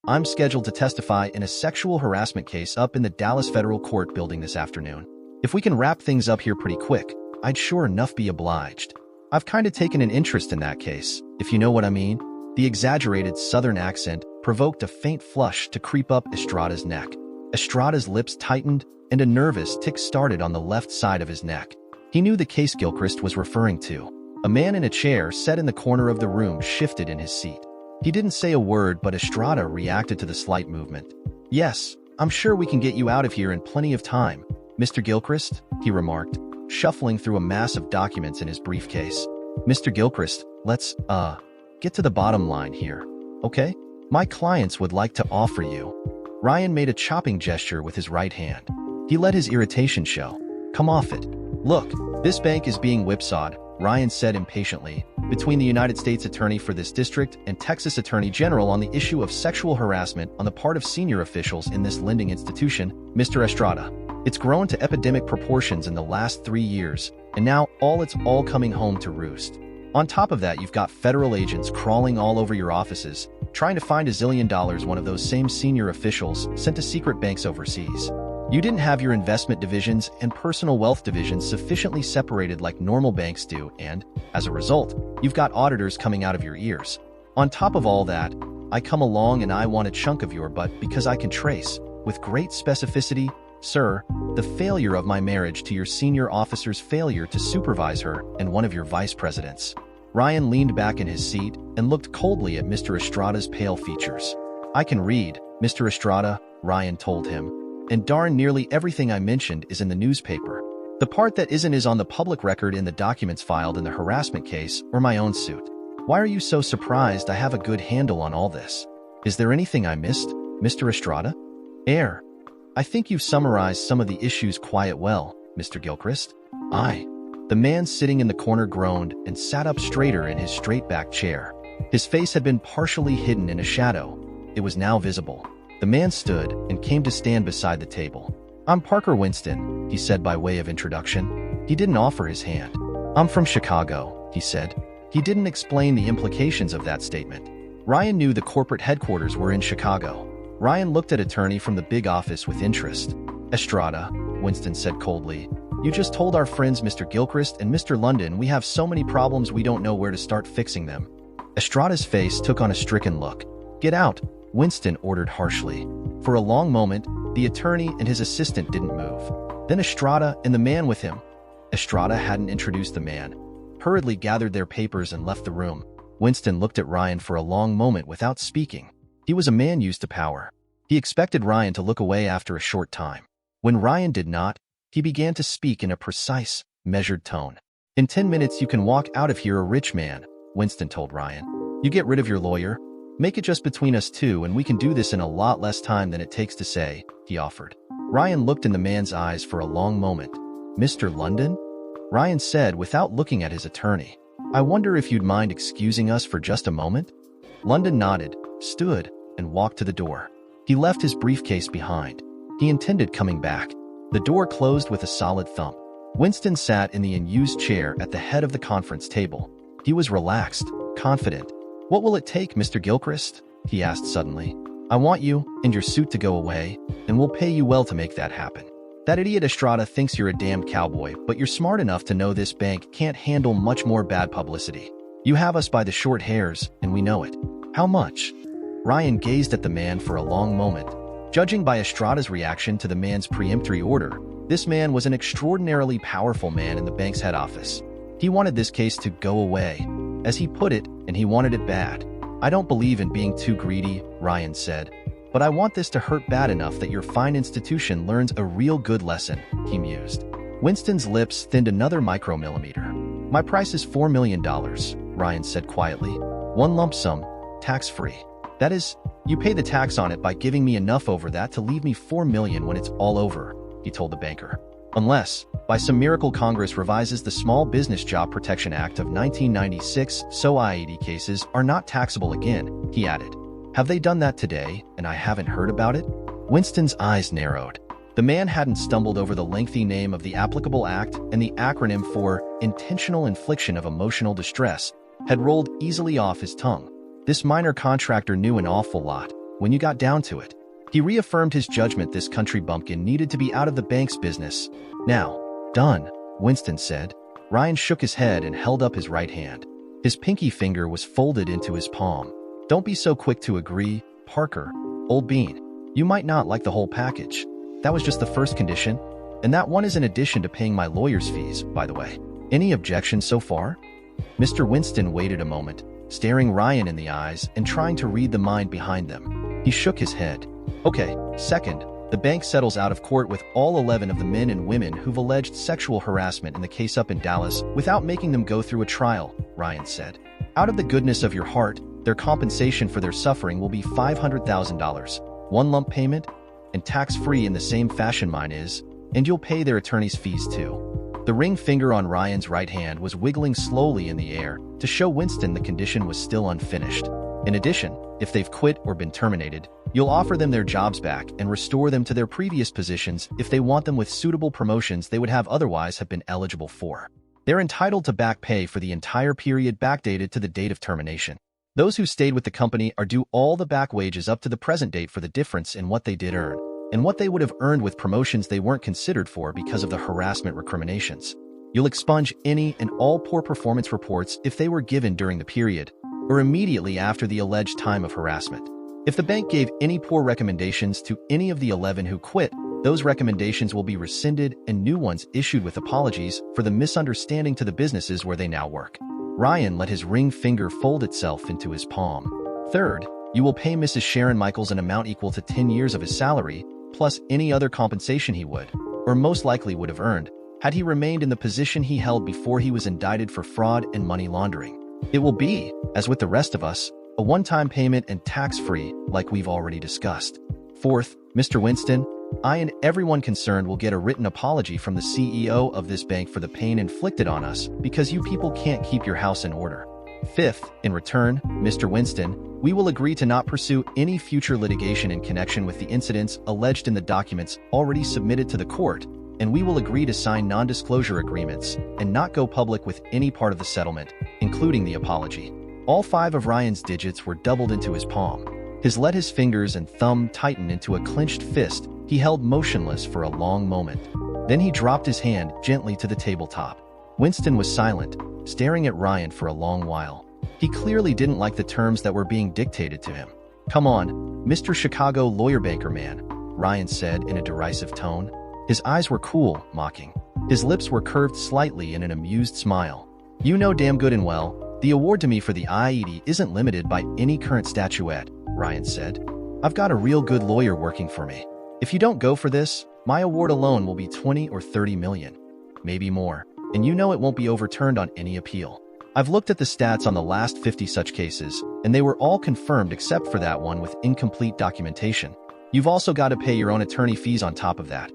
I'm scheduled to testify in a sexual harassment case up in the Dallas Federal Court building this afternoon. If we can wrap things up here pretty quick, I'd sure enough be obliged. I've kind of taken an interest in that case, if you know what I mean." The exaggerated southern accent provoked a faint flush to creep up Estrada's neck. Estrada's lips tightened, and a nervous tic started on the left side of his neck. He knew the case Gilchrist was referring to. A man in a chair set in the corner of the room shifted in his seat. He didn't say a word, but Estrada reacted to the slight movement. "Yes, I'm sure we can get you out of here in plenty of time, Mr. Gilchrist," he remarked, shuffling through a mass of documents in his briefcase. "Mr. Gilchrist, let's, get to the bottom line here, okay? My clients would like to offer you." Ryan made a chopping gesture with his right hand. He let his irritation show. "Come off it. Look, this bank is being whipsawed," Ryan said impatiently, "between the United States Attorney for this district and Texas Attorney General on the issue of sexual harassment on the part of senior officials in this lending institution, Mr. Estrada. It's grown to epidemic proportions in the last 3 years, and now it's all coming home to roost. On top of that, you've got federal agents crawling all over your offices, trying to find $1 zillion one of those same senior officials sent to secret banks overseas. You didn't have your investment divisions and personal wealth divisions sufficiently separated like normal banks do, and, as a result, you've got auditors coming out of your ears. On top of all that, I come along and I want a chunk of your butt because I can trace, with great specificity, sir, the failure of my marriage to your senior officer's failure to supervise her and one of your vice presidents." Ryan leaned back in his seat and looked coldly at Mr. Estrada's pale features. "I can read, Mr. Estrada," Ryan told him, "and darn nearly everything I mentioned is in the newspaper. The part that isn't is on the public record in the documents filed in the harassment case or my own suit. Why are you so surprised I have a good handle on all this? Is there anything I missed, Mr. Estrada?" "I think you've summarized some of the issues quite well, Mr. Gilchrist." The man sitting in the corner groaned and sat up straighter in his straight-back chair. His face had been partially hidden in a shadow. It was now visible. The man stood and came to stand beside the table. "I'm Parker Winston," he said by way of introduction. He didn't offer his hand. "I'm from Chicago," he said. He didn't explain the implications of that statement. Ryan knew the corporate headquarters were in Chicago. Ryan looked at attorney from the big office with interest. "Estrada," Winston said coldly, "you just told our friends Mr. Gilchrist and Mr. London we have so many problems we don't know where to start fixing them." Estrada's face took on a stricken look. "Get out," Winston ordered harshly. For a long moment, the attorney and his assistant didn't move. Then Estrada and the man with him. Estrada hadn't introduced the man. Hurriedly gathered their papers and left the room. Winston looked at Ryan for a long moment without speaking. He was a man used to power. He expected Ryan to look away after a short time. When Ryan did not, he began to speak in a precise, measured tone. "In 10 minutes you can walk out of here a rich man," Winston told Ryan. "You get rid of your lawyer. Make it just between us two and we can do this in a lot less time than it takes to say," he offered. Ryan looked in the man's eyes for a long moment. "Mr. London?" Ryan said without looking at his attorney. "I wonder if you'd mind excusing us for just a moment?" London nodded, stood, and walked to the door. He left his briefcase behind. He intended coming back. The door closed with a solid thump. Winston sat in the unused chair at the head of the conference table. He was relaxed, confident. "What will it take, Mr. Gilchrist?" he asked suddenly. "I want you and your suit to go away, and we'll pay you well to make that happen. That idiot Estrada thinks you're a damned cowboy, but you're smart enough to know this bank can't handle much more bad publicity. You have us by the short hairs, and we know it. How much?" Ryan gazed at the man for a long moment. Judging by Estrada's reaction to the man's peremptory order, this man was an extraordinarily powerful man in the bank's head office. He wanted this case to go away, as he put it, and he wanted it bad. "I don't believe in being too greedy," Ryan said, "but I want this to hurt bad enough that your fine institution learns a real good lesson," he mused. Winston's lips thinned another micromillimeter. "My price is $4 million, Ryan said quietly. "One lump sum, tax-free. That is, you pay the tax on it by giving me enough over that to leave me $4 million when it's all over," he told the banker. "Unless, by some miracle Congress revises the Small Business Job Protection Act of 1996 so AITA cases are not taxable again," he added. "Have they done that today, and I haven't heard about it?" Winston's eyes narrowed. The man hadn't stumbled over the lengthy name of the applicable act, and the acronym for intentional infliction of emotional distress had rolled easily off his tongue. This minor contractor knew an awful lot. when you got down to it. He reaffirmed his judgment this country bumpkin needed to be out of the bank's business. Now, done, Winston said. Ryan shook his head and held up his right hand. His pinky finger was folded into his palm. Don't be so quick to agree, Parker, old bean. You might not like the whole package. That was just the first condition, and that one is in addition to paying my lawyer's fees, by the way. Any objections so far? Mr. Winston waited a moment, staring Ryan in the eyes and trying to read the mind behind them. He shook his head. Okay, second, the bank settles out of court with all 11 of the men and women who've alleged sexual harassment in the case up in Dallas without making them go through a trial, Ryan said. Out of the goodness of your heart, their compensation for their suffering will be $500,000, one lump payment, and tax-free in the same fashion mine is, and you'll pay their attorney's fees too. The ring finger on Ryan's right hand was wiggling slowly in the air to show Winston the condition was still unfinished. In addition, if they've quit or been terminated, you'll offer them their jobs back and restore them to their previous positions if they want them with suitable promotions they would have otherwise have been eligible for. They're entitled to back pay for the entire period backdated to the date of termination. Those who stayed with the company are due all the back wages up to the present date for the difference in what they did earn and what they would have earned with promotions they weren't considered for because of the harassment recriminations. You'll expunge any and all poor performance reports if they were given during the period or immediately after the alleged time of harassment. If the bank gave any poor recommendations to any of the 11 who quit, those recommendations will be rescinded and new ones issued with apologies for the misunderstanding to the businesses where they now work. Ryan let his ring finger fold itself into his palm. Third, you will pay Mrs. Sharon Michaels an amount equal to 10 years of his salary, plus any other compensation he would, or most likely would have earned, had he remained in the position he held before he was indicted for fraud and money laundering. It will be, as with the rest of us, a one-time payment and tax-free, like we've already discussed. Fourth, Mr. Winston, I and everyone concerned will get a written apology from the CEO of this bank for the pain inflicted on us because you people can't keep your house in order. Fifth, in return, Mr. Winston, we will agree to not pursue any future litigation in connection with the incidents alleged in the documents already submitted to the court, and we will agree to sign non-disclosure agreements and not go public with any part of the settlement, including the apology. All 5 of Ryan's digits were doubled into his palm. Let his fingers and thumb tighten into a clenched fist he held motionless for a long moment. Then he dropped his hand gently to the tabletop. Winston was silent, staring at Ryan for a long while. He clearly didn't like the terms that were being dictated to him. Come on, Mr. Chicago lawyer banker man, Ryan said in a derisive tone. His eyes were cool, mocking. His lips were curved slightly in an amused smile. You know damn good and well, the award to me for the AITA isn't limited by any current statuette, Ryan said. I've got a real good lawyer working for me. If you don't go for this, my award alone will be 20 or 30 million, maybe more, and you know it won't be overturned on any appeal. I've looked at the stats on the last 50 such cases, and they were all confirmed except for that one with incomplete documentation. You've also got to pay your own attorney fees on top of that.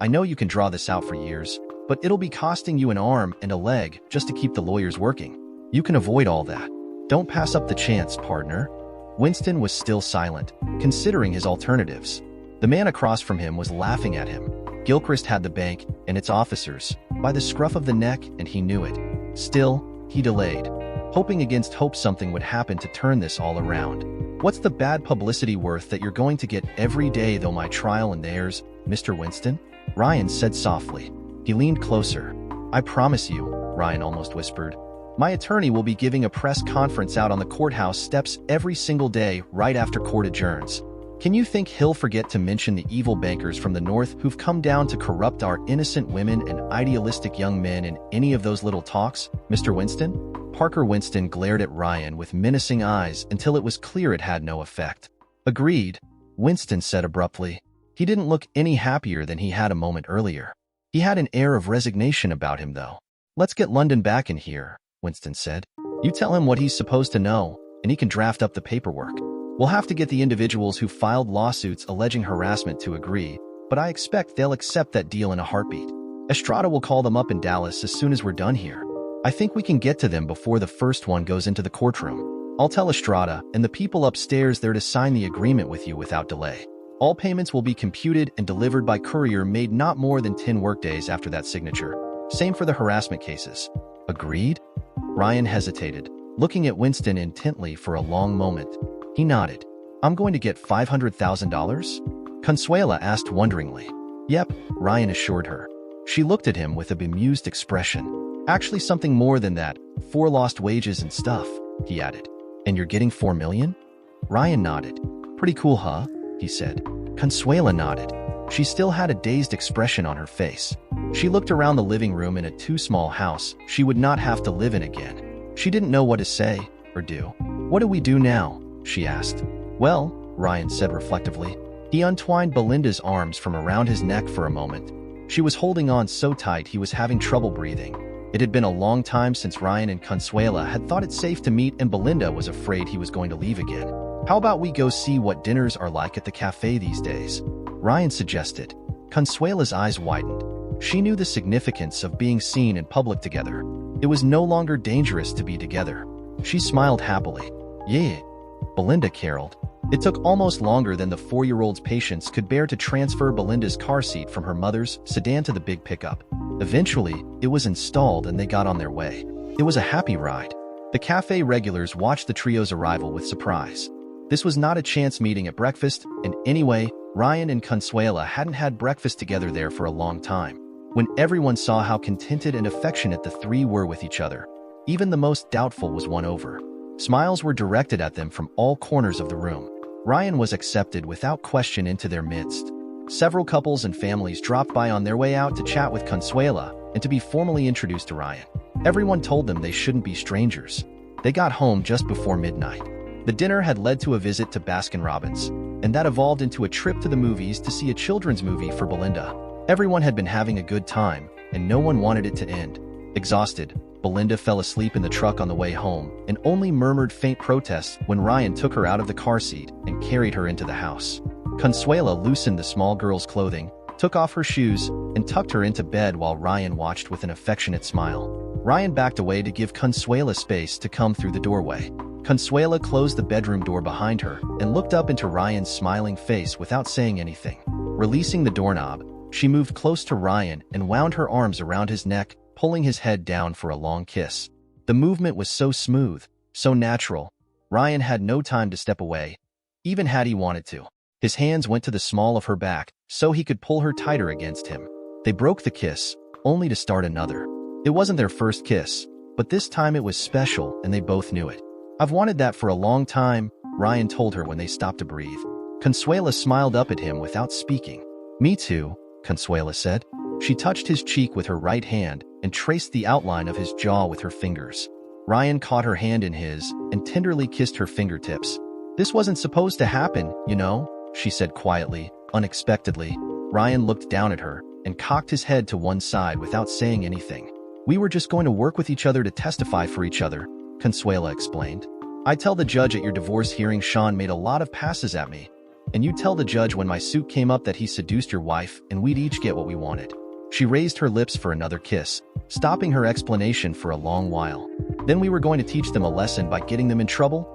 I know you can draw this out for years, but it'll be costing you an arm and a leg just to keep the lawyers working. You can avoid all that. Don't pass up the chance, partner. Winston was still silent, considering his alternatives. The man across from him was laughing at him. Gilchrist had the bank and its officers by the scruff of the neck, and he knew it. Still, he delayed, hoping against hope something would happen to turn this all around. What's the bad publicity worth that you're going to get every day though my trial and theirs, Mr. Winston? Ryan said softly. He leaned closer. I promise you, Ryan almost whispered. My attorney will be giving a press conference out on the courthouse steps every single day right after court adjourns. Can you think he'll forget to mention the evil bankers from the north who've come down to corrupt our innocent women and idealistic young men in any of those little talks, Mr. Winston? Parker Winston glared at Ryan with menacing eyes until it was clear it had no effect. Agreed, Winston said abruptly. He didn't look any happier than he had a moment earlier. He had an air of resignation about him, though. Let's get London back in here, Winston said. You tell him what he's supposed to know, and he can draft up the paperwork. We'll have to get the individuals who filed lawsuits alleging harassment to agree, but I expect they'll accept that deal in a heartbeat. Estrada will call them up in Dallas as soon as we're done here. I think we can get to them before the first one goes into the courtroom. I'll tell Estrada and the people upstairs there to sign the agreement with you without delay. All payments will be computed and delivered by courier made not more than 10 workdays after that signature. Same for the harassment cases. Agreed? Ryan hesitated, looking at Winston intently for a long moment. He nodded. I'm going to get $500,000? Consuela asked wonderingly. Yep, Ryan assured her. She looked at him with a bemused expression. Actually something more than that, 4 lost wages and stuff, he added. And you're getting $4 million? Ryan nodded. Pretty cool, huh? He said. Consuela nodded. She still had a dazed expression on her face. She looked around the living room in a too-small house she would not have to live in again. She didn't know what to say or do. What do we do now? She asked. Well, Ryan said reflectively. He untwined Belinda's arms from around his neck for a moment. She was holding on so tight he was having trouble breathing. It had been a long time since Ryan and Consuela had thought it safe to meet, and Belinda was afraid he was going to leave again. How about we go see what dinners are like at the cafe these days? Ryan suggested. Consuela's eyes widened. She knew the significance of being seen in public together. It was no longer dangerous to be together. She smiled happily. Yeah, Belinda caroled. It took almost longer than the 4-year-old's patience could bear to transfer Belinda's car seat from her mother's sedan to the big pickup. Eventually, it was installed and they got on their way. It was a happy ride. The cafe regulars watched the trio's arrival with surprise. This was not a chance meeting at breakfast, and anyway, Ryan and Consuela hadn't had breakfast together there for a long time. When everyone saw how contented and affectionate the three were with each other, even the most doubtful was won over. Smiles were directed at them from all corners of the room. Ryan was accepted without question into their midst. Several couples and families dropped by on their way out to chat with Consuela and to be formally introduced to Ryan. Everyone told them they shouldn't be strangers. They got home just before midnight. The dinner had led to a visit to Baskin-Robbins, and that evolved into a trip to the movies to see a children's movie for Belinda. Everyone had been having a good time, and no one wanted it to end. Exhausted, Belinda fell asleep in the truck on the way home and only murmured faint protests when Ryan took her out of the car seat and carried her into the house. Consuela loosened the small girl's clothing, took off her shoes, and tucked her into bed while Ryan watched with an affectionate smile. Ryan backed away to give Consuela space to come through the doorway. Consuela closed the bedroom door behind her and looked up into Ryan's smiling face without saying anything. Releasing the doorknob, she moved close to Ryan and wound her arms around his neck, pulling his head down for a long kiss. The movement was so smooth, so natural. Ryan had no time to step away, even had he wanted to. His hands went to the small of her back so he could pull her tighter against him. They broke the kiss, only to start another. It wasn't their first kiss, but this time it was special and they both knew it. I've wanted that for a long time, Ryan told her when they stopped to breathe. Consuela smiled up at him without speaking. Me too, Consuela said. She touched his cheek with her right hand and traced the outline of his jaw with her fingers. Ryan caught her hand in his and tenderly kissed her fingertips. This wasn't supposed to happen, you know, she said quietly, unexpectedly. Ryan looked down at her and cocked his head to one side without saying anything. We were just going to work with each other to testify for each other, Consuela explained. I tell the judge at your divorce hearing Sean made a lot of passes at me, and you tell the judge when my suit came up that he seduced your wife and we'd each get what we wanted. She raised her lips for another kiss, stopping her explanation for a long while. Then we were going to teach them a lesson by getting them in trouble.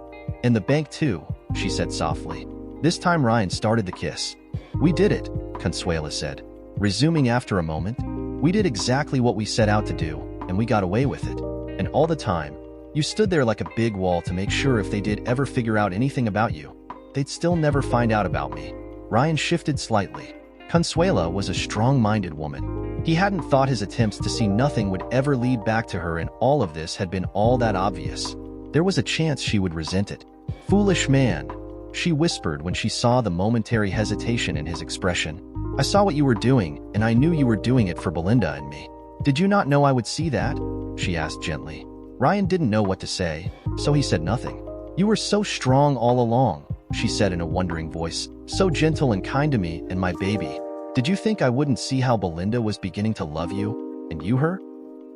And the bank too, she said softly. This time Ryan started the kiss. We did it, Consuela said, resuming after a moment. We did exactly what we set out to do, and we got away with it. And all the time, you stood there like a big wall to make sure if they did ever figure out anything about you, they'd still never find out about me. Ryan shifted slightly. Consuela was a strong-minded woman. He hadn't thought his attempts to see nothing would ever lead back to her, and all of this had been all that obvious. There was a chance she would resent it. Foolish man, she whispered when she saw the momentary hesitation in his expression. I saw what you were doing, and I knew you were doing it for Belinda and me. Did you not know I would see that? She asked gently. Ryan didn't know what to say, so he said nothing. You were so strong all along, she said in a wondering voice, so gentle and kind to me and my baby. Did you think I wouldn't see how Belinda was beginning to love you, and you her?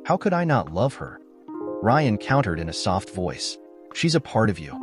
How could I not love her? Ryan countered in a soft voice. She's a part of you,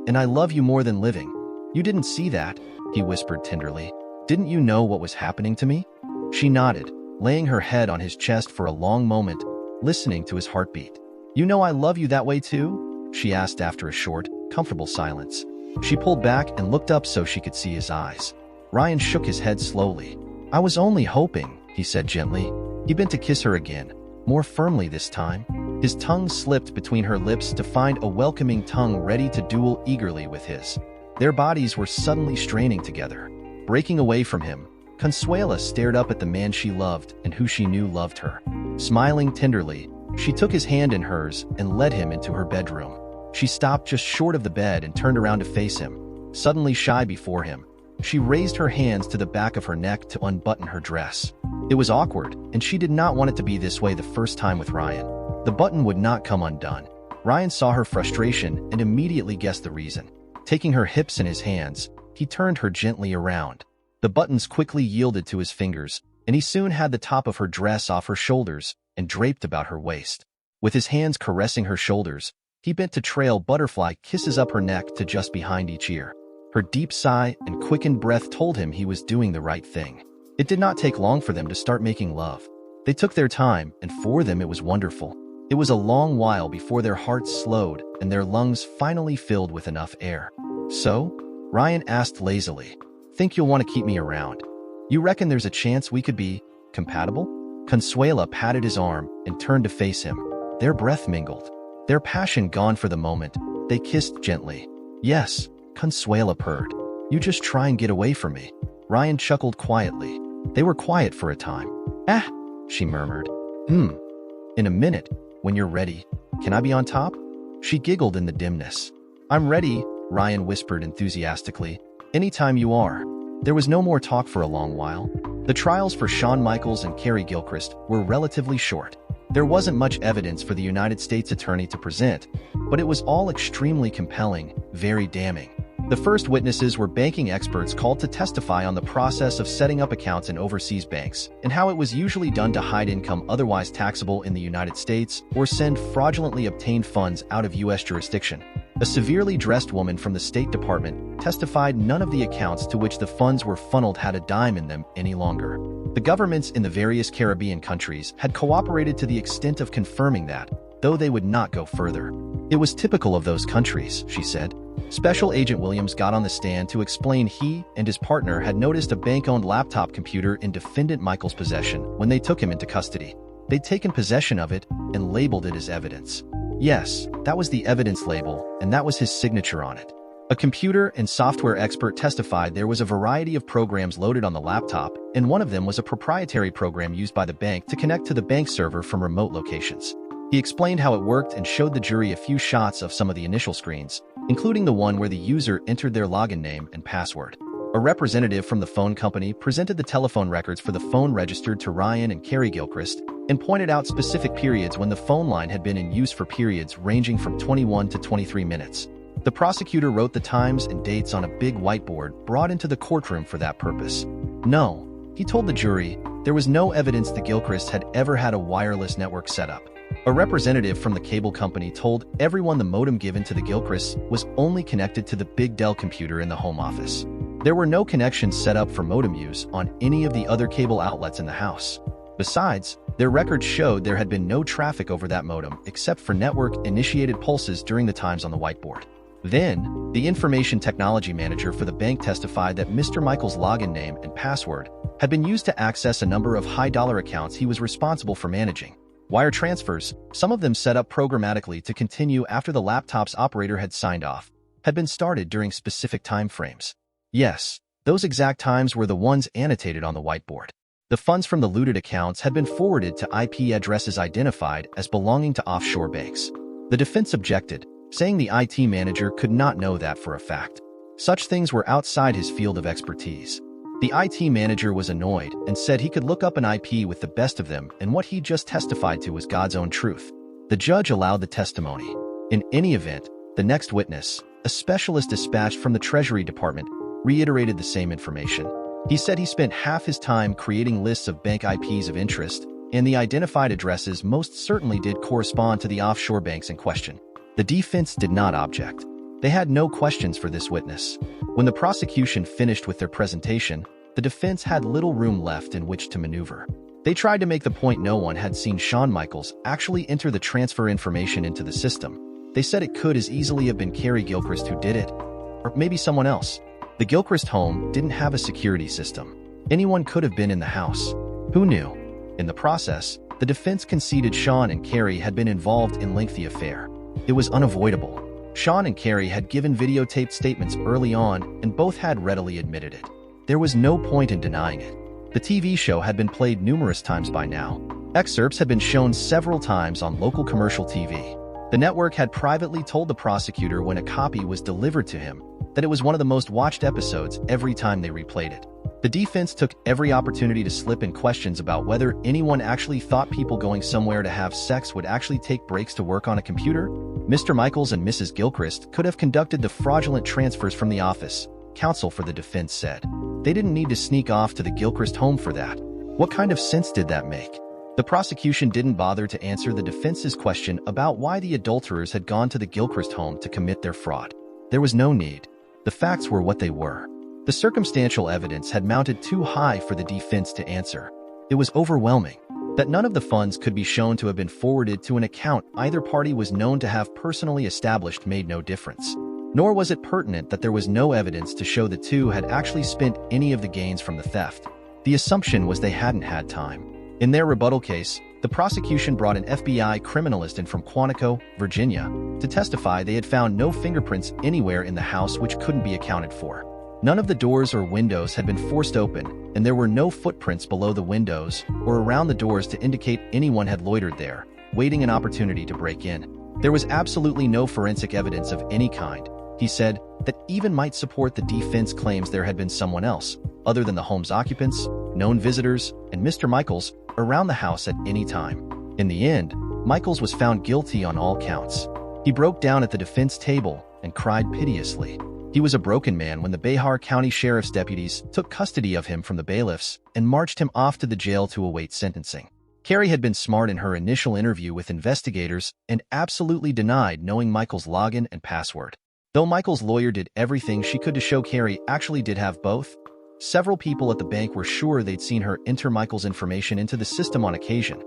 and I love you more than living. You didn't see that, he whispered tenderly. Didn't you know what was happening to me? She nodded, laying her head on his chest for a long moment, listening to his heartbeat. You know I love you that way too? She asked after a short, comfortable silence. She pulled back and looked up so she could see his eyes. Ryan shook his head slowly. I was only hoping, he said gently. He bent to kiss her again, more firmly this time. His tongue slipped between her lips to find a welcoming tongue ready to duel eagerly with his. Their bodies were suddenly straining together. Breaking away from him, Consuela stared up at the man she loved and who she knew loved her. Smiling tenderly, she took his hand in hers and led him into her bedroom. She stopped just short of the bed and turned around to face him. Suddenly shy before him, she raised her hands to the back of her neck to unbutton her dress. It was awkward, and she did not want it to be this way the first time with Ryan. The button would not come undone. Ryan saw her frustration and immediately guessed the reason. Taking her hips in his hands, he turned her gently around. The buttons quickly yielded to his fingers, and he soon had the top of her dress off her shoulders and draped about her waist. With his hands caressing her shoulders, he bent to trail butterfly kisses up her neck to just behind each ear. Her deep sigh and quickened breath told him he was doing the right thing. It did not take long for them to start making love. They took their time, and for them it was wonderful. It was a long while before their hearts slowed and their lungs finally filled with enough air. "So?" Ryan asked lazily. "Think you'll want to keep me around? You reckon there's a chance we could be compatible?" Consuela patted his arm and turned to face him. Their breath mingled. Their passion gone for the moment, they kissed gently. "Yes," Consuela purred. "You just try and get away from me." Ryan chuckled quietly. They were quiet for a time. "Ah," she murmured. In a minute, when you're ready. Can I be on top?" She giggled in the dimness. "I'm ready," Ryan whispered enthusiastically. "Anytime you are." There was no more talk for a long while. The trials for Shawn Michaels and Carrie Gilchrist were relatively short. There wasn't much evidence for the United States Attorney to present, but it was all extremely compelling, very damning. The first witnesses were banking experts called to testify on the process of setting up accounts in overseas banks and how it was usually done to hide income otherwise taxable in the United States or send fraudulently obtained funds out of U.S. jurisdiction. A severely dressed woman from the State Department testified none of the accounts to which the funds were funneled had a dime in them any longer. The governments in the various Caribbean countries had cooperated to the extent of confirming that, though they would not go further. It was typical of those countries, she said. Special Agent Williams got on the stand to explain he and his partner had noticed a bank-owned laptop computer in defendant Michael's possession when they took him into custody. They'd taken possession of it and labeled it as evidence. Yes, that was the evidence label, and that was his signature on it. A computer and software expert testified there was a variety of programs loaded on the laptop, and one of them was a proprietary program used by the bank to connect to the bank server from remote locations. He explained how it worked and showed the jury a few shots of some of the initial screens, including the one where the user entered their login name and password. A representative from the phone company presented the telephone records for the phone registered to Ryan and Carrie Gilchrist and pointed out specific periods when the phone line had been in use for periods ranging from 21 to 23 minutes. The prosecutor wrote the times and dates on a big whiteboard brought into the courtroom for that purpose. No, he told the jury, there was no evidence the Gilchrists had ever had a wireless network set up. A representative from the cable company told everyone the modem given to the Gilchrists was only connected to the big Dell computer in the home office. There were no connections set up for modem use on any of the other cable outlets in the house. Besides, their records showed there had been no traffic over that modem except for network-initiated pulses during the times on the whiteboard. Then, the information technology manager for the bank testified that Mr. Michael's login name and password had been used to access a number of high-dollar accounts he was responsible for managing. Wire transfers, some of them set up programmatically to continue after the laptop's operator had signed off, had been started during specific time frames. Yes, those exact times were the ones annotated on the whiteboard. The funds from the looted accounts had been forwarded to IP addresses identified as belonging to offshore banks. The defense objected, saying the IT manager could not know that for a fact. Such things were outside his field of expertise. The IT manager was annoyed and said he could look up an IP with the best of them, and what he just testified to was God's own truth. The judge allowed the testimony. In any event, the next witness, a specialist dispatched from the Treasury Department, reiterated the same information. He said he spent half his time creating lists of bank IPs of interest, and the identified addresses most certainly did correspond to the offshore banks in question. The defense did not object. They had no questions for this witness. When the prosecution finished with their presentation, the defense had little room left in which to maneuver. They tried to make the point no one had seen Shawn Michaels actually enter the transfer information into the system. They said it could as easily have been Carrie Gilchrist who did it, or maybe someone else. The Gilchrist home didn't have a security system. Anyone could have been in the house. Who knew? In the process, the defense conceded Shawn and Carrie had been involved in a lengthy affair. It was unavoidable. Sean and Carrie had given videotaped statements early on, and both had readily admitted it. There was no point in denying it. The TV show had been played numerous times by now. Excerpts had been shown several times on local commercial TV. The network had privately told the prosecutor when a copy was delivered to him that it was one of the most watched episodes every time they replayed it. The defense took every opportunity to slip in questions about whether anyone actually thought people going somewhere to have sex would actually take breaks to work on a computer. Mr. Michaels and Mrs. Gilchrist could have conducted the fraudulent transfers from the office, counsel for the defense said. They didn't need to sneak off to the Gilchrist home for that. What kind of sense did that make? The prosecution didn't bother to answer the defense's question about why the adulterers had gone to the Gilchrist home to commit their fraud. There was no need. The facts were what they were. The circumstantial evidence had mounted too high for the defense to answer. It was overwhelming. That none of the funds could be shown to have been forwarded to an account either party was known to have personally established made no difference. Nor was it pertinent that there was no evidence to show the two had actually spent any of the gains from the theft. The assumption was they hadn't had time. In their rebuttal case, the prosecution brought an FBI criminalist in from Quantico, Virginia, to testify they had found no fingerprints anywhere in the house which couldn't be accounted for. None of the doors or windows had been forced open, and there were no footprints below the windows or around the doors to indicate anyone had loitered there, waiting an opportunity to break in. There was absolutely no forensic evidence of any kind, he said, that even might support the defense claims there had been someone else, other than the home's occupants, known visitors, and Mr. Michaels, around the house at any time. In the end, Michaels was found guilty on all counts. He broke down at the defense table and cried piteously. He was a broken man when the Behar County Sheriff's deputies took custody of him from the bailiffs and marched him off to the jail to await sentencing. Carrie had been smart in her initial interview with investigators and absolutely denied knowing Michael's login and password. Though Michael's lawyer did everything she could to show Carrie actually did have both, several people at the bank were sure they'd seen her enter Michael's information into the system on occasion.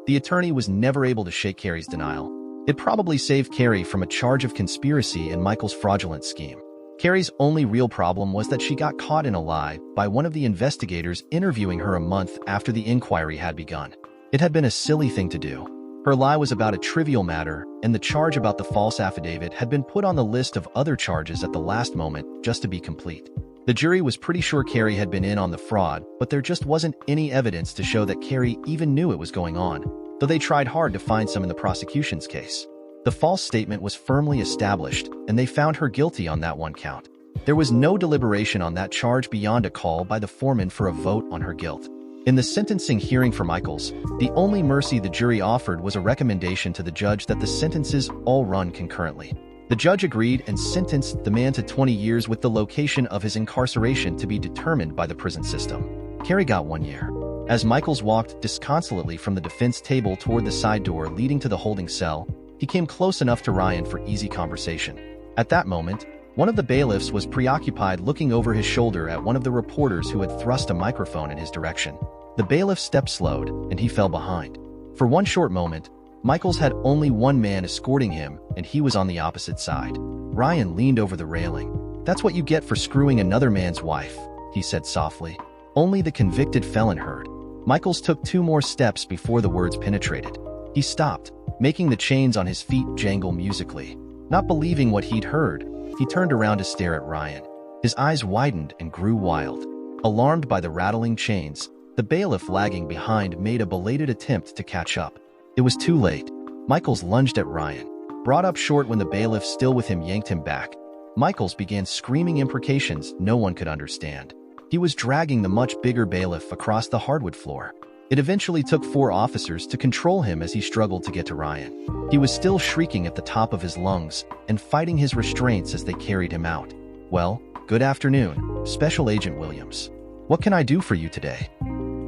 The attorney was never able to shake Carrie's denial. It probably saved Carrie from a charge of conspiracy in Michael's fraudulent scheme. Carrie's only real problem was that she got caught in a lie by one of the investigators interviewing her a month after the inquiry had begun. It had been a silly thing to do. Her lie was about a trivial matter, and the charge about the false affidavit had been put on the list of other charges at the last moment just to be complete. The jury was pretty sure Carrie had been in on the fraud, but there just wasn't any evidence to show that Carrie even knew it was going on, though they tried hard to find some in the prosecution's case. The false statement was firmly established, and they found her guilty on that one count. There was no deliberation on that charge beyond a call by the foreman for a vote on her guilt. In the sentencing hearing for Michaels, the only mercy the jury offered was a recommendation to the judge that the sentences all run concurrently. The judge agreed and sentenced the man to 20 years with the location of his incarceration to be determined by the prison system. Carrie got 1 year. As Michaels walked disconsolately from the defense table toward the side door leading to the holding cell, he came close enough to Ryan for easy conversation. At that moment, one of the bailiffs was preoccupied looking over his shoulder at one of the reporters who had thrust a microphone in his direction. The bailiff's step slowed, and he fell behind. For one short moment, Michaels had only one man escorting him, and he was on the opposite side. Ryan leaned over the railing. "That's what you get for screwing another man's wife," he said softly. Only the convicted felon heard. Michaels took 2 more steps before the words penetrated. He stopped, making the chains on his feet jangle musically. Not believing what he'd heard, he turned around to stare at Ryan. His eyes widened and grew wild. Alarmed by the rattling chains, the bailiff lagging behind made a belated attempt to catch up. It was too late. Michaels lunged at Ryan. Brought up short when the bailiff still with him yanked him back, Michaels began screaming imprecations no one could understand. He was dragging the much bigger bailiff across the hardwood floor. It eventually took 4 officers to control him as he struggled to get to Ryan. He was still shrieking at the top of his lungs and fighting his restraints as they carried him out. "Well, good afternoon, Special Agent Williams. What can I do for you today?"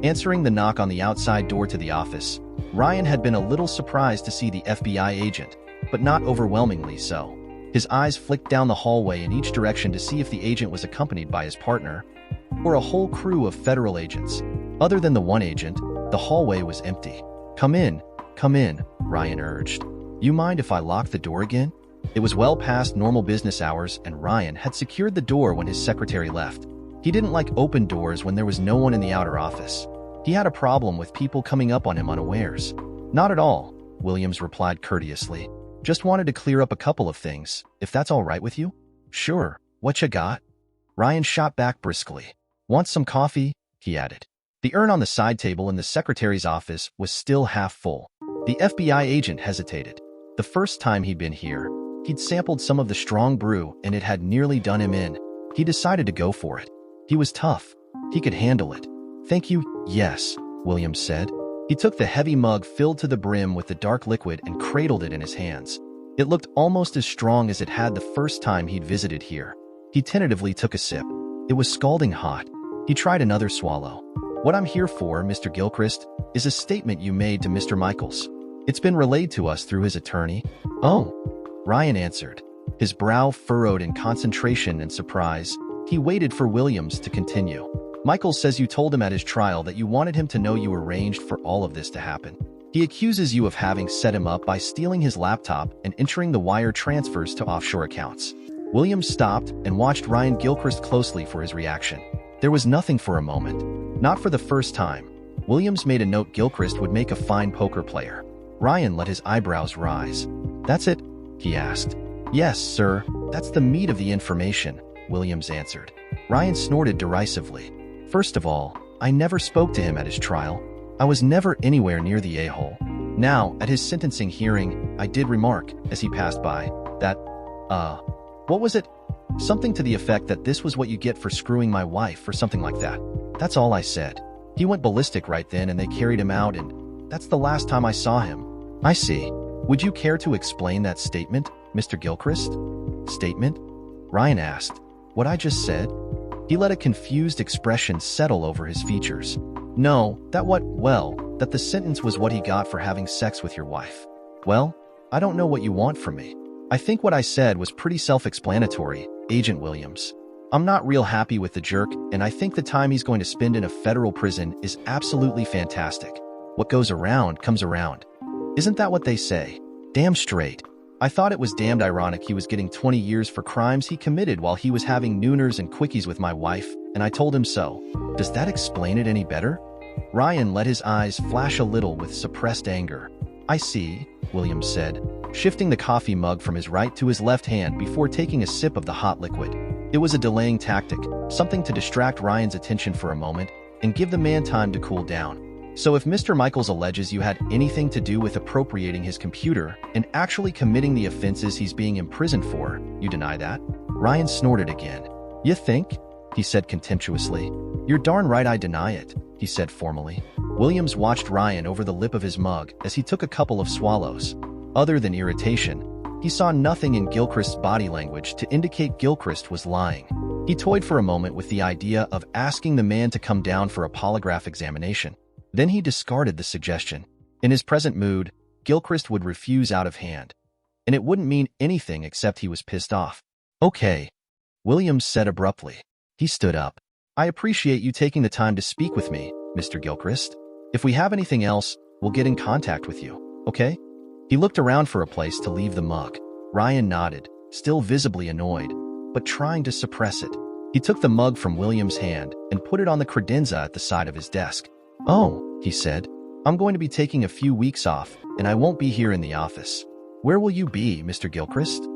Answering the knock on the outside door to the office, Ryan had been a little surprised to see the FBI agent, but not overwhelmingly so. His eyes flicked down the hallway in each direction to see if the agent was accompanied by his partner, or a whole crew of federal agents. Other than the one agent, the hallway was empty. Come in, Ryan urged. "You mind if I lock the door again?" It was well past normal business hours, and Ryan had secured the door when his secretary left. He didn't like open doors when there was no one in the outer office. He had a problem with people coming up on him unawares. "Not at all," Williams replied courteously. Just wanted to clear up a couple of things, if that's all right with you? Sure, what you got? Ryan shot back briskly. Want some coffee? He added. The urn on the side table in the secretary's office was still half full. The FBI agent hesitated. The first time he'd been here, he'd sampled some of the strong brew and it had nearly done him in. He decided to go for it. He was tough. He could handle it. Thank you, yes, Williams said. He took the heavy mug filled to the brim with the dark liquid and cradled it in his hands. It looked almost as strong as it had the first time he'd visited here. He tentatively took a sip. It was scalding hot. He tried another swallow. What I'm here for, Mr. Gilchrist, is a statement you made to Mr. Michaels. It's been relayed to us through his attorney. Oh, Ryan answered. His brow furrowed in concentration and surprise. He waited for Williams to continue. Michaels says you told him at his trial that you wanted him to know you arranged for all of this to happen. He accuses you of having set him up by stealing his laptop and entering the wire transfers to offshore accounts. Williams stopped and watched Ryan Gilchrist closely for his reaction. There was nothing for a moment. Not for the first time. Williams made a note Gilchrist would make a fine poker player. Ryan let his eyebrows rise. That's it? He asked. Yes, sir. That's the meat of the information, Williams answered. Ryan snorted derisively. First of all, I never spoke to him at his trial. I was never anywhere near the a-hole. Now, at his sentencing hearing, I did remark, as he passed by, that, what was it? Something to the effect that this was what you get for screwing my wife or something like that. That's all I said. He went ballistic right then and they carried him out and that's the last time I saw him. I see. Would you care to explain that statement, Mr. Gilchrist? Statement? Ryan asked. What I just said? He let a confused expression settle over his features. No, that the sentence was what he got for having sex with your wife. Well, I don't know what you want from me. I think what I said was pretty self-explanatory, Agent Williams. I'm not real happy with the jerk, and I think the time he's going to spend in a federal prison is absolutely fantastic. What goes around comes around. Isn't that what they say? Damn straight. I thought it was damned ironic he was getting 20 years for crimes he committed while he was having nooners and quickies with my wife, and I told him so. Does that explain it any better? Ryan let his eyes flash a little with suppressed anger. I see, Williams said, shifting the coffee mug from his right to his left hand before taking a sip of the hot liquid. It was a delaying tactic, something to distract Ryan's attention for a moment and give the man time to cool down. So if Mr. Michaels alleges you had anything to do with appropriating his computer and actually committing the offenses he's being imprisoned for, you deny that? Ryan snorted again. You think? He said contemptuously. You're darn right I deny it, he said formally. Williams watched Ryan over the lip of his mug as he took a couple of swallows. Other than irritation, he saw nothing in Gilchrist's body language to indicate Gilchrist was lying. He toyed for a moment with the idea of asking the man to come down for a polygraph examination. Then he discarded the suggestion. In his present mood, Gilchrist would refuse out of hand. And it wouldn't mean anything except he was pissed off. Okay, Williams said abruptly. He stood up. I appreciate you taking the time to speak with me, Mr. Gilchrist. If we have anything else, we'll get in contact with you, okay? He looked around for a place to leave the mug. Ryan nodded, still visibly annoyed, but trying to suppress it. He took the mug from Williams' hand and put it on the credenza at the side of his desk. Oh, he said, I'm going to be taking a few weeks off, and I won't be here in the office. Where will you be, Mr. Gilchrist?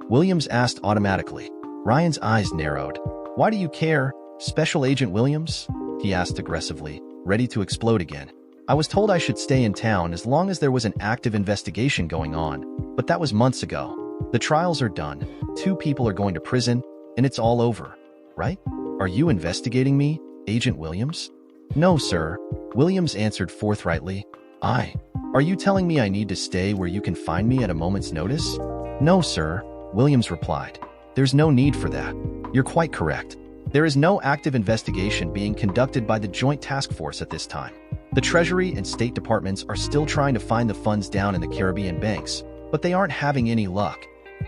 Williams asked automatically. Ryan's eyes narrowed. Why do you care, Special Agent Williams? He asked aggressively, ready to explode again. I was told I should stay in town as long as there was an active investigation going on, but that was months ago. The trials are done, 2 people are going to prison, and it's all over, right? Are you investigating me, Agent Williams? No, sir, Williams answered forthrightly. Are you telling me I need to stay where you can find me at a moment's notice? No, sir, Williams replied. There's no need for that. You're quite correct. There is no active investigation being conducted by the Joint Task Force at this time. The Treasury and State Departments are still trying to find the funds down in the Caribbean banks, but they aren't having any luck.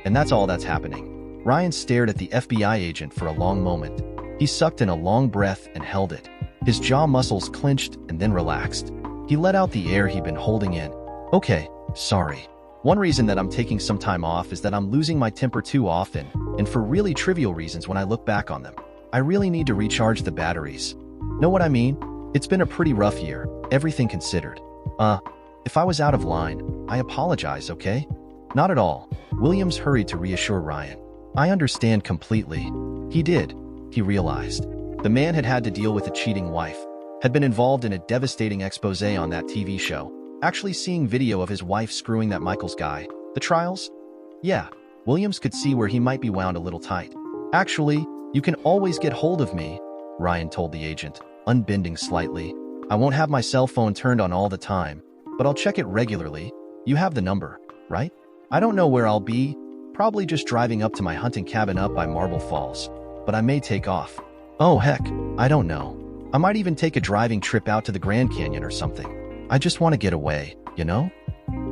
And that's all that's happening. Ryan stared at the FBI agent for a long moment. He sucked in a long breath and held it. His jaw muscles clenched and then relaxed. He let out the air he'd been holding in. Okay, sorry. One reason that I'm taking some time off is that I'm losing my temper too often, and for really trivial reasons when I look back on them. I really need to recharge the batteries. Know what I mean? It's been a pretty rough year, everything considered. If I was out of line, I apologize, okay? Not at all. Williams hurried to reassure Ryan. I understand completely. He did. He realized. The man had had to deal with a cheating wife, had been involved in a devastating expose on that TV show, actually seeing video of his wife screwing that Michaels guy. The trials? Yeah, Williams could see where he might be wound a little tight. Actually, you can always get hold of me, Ryan told the agent, unbending slightly. I won't have my cell phone turned on all the time, but I'll check it regularly. You have the number, right? I don't know where I'll be, probably just driving up to my hunting cabin up by Marble Falls, but I may take off. Oh heck, I don't know. I might even take a driving trip out to the Grand Canyon or something. I just want to get away, you know?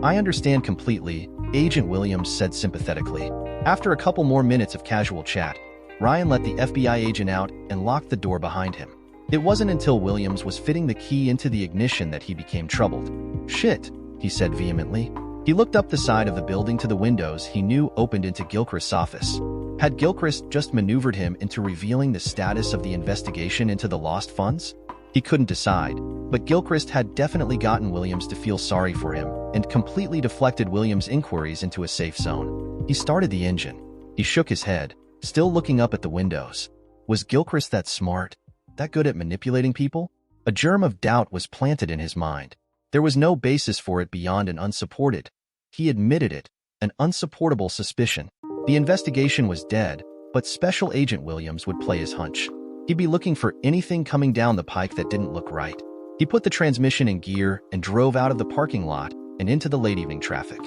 I understand completely, Agent Williams said sympathetically. After a couple more minutes of casual chat, Ryan let the FBI agent out and locked the door behind him. It wasn't until Williams was fitting the key into the ignition that he became troubled. Shit, he said vehemently. He looked up the side of the building to the windows he knew opened into Gilchrist's office. Had Gilchrist just maneuvered him into revealing the status of the investigation into the lost funds? He couldn't decide, but Gilchrist had definitely gotten Williams to feel sorry for him and completely deflected Williams' inquiries into a safe zone. He started the engine. He shook his head, still looking up at the windows. Was Gilchrist that smart? That good at manipulating people? A germ of doubt was planted in his mind. There was no basis for it beyond an unsupported. He admitted it, an unsupportable suspicion. The investigation was dead, but Special Agent Williams would play his hunch. He'd be looking for anything coming down the pike that didn't look right. He put the transmission in gear and drove out of the parking lot and into the late evening traffic.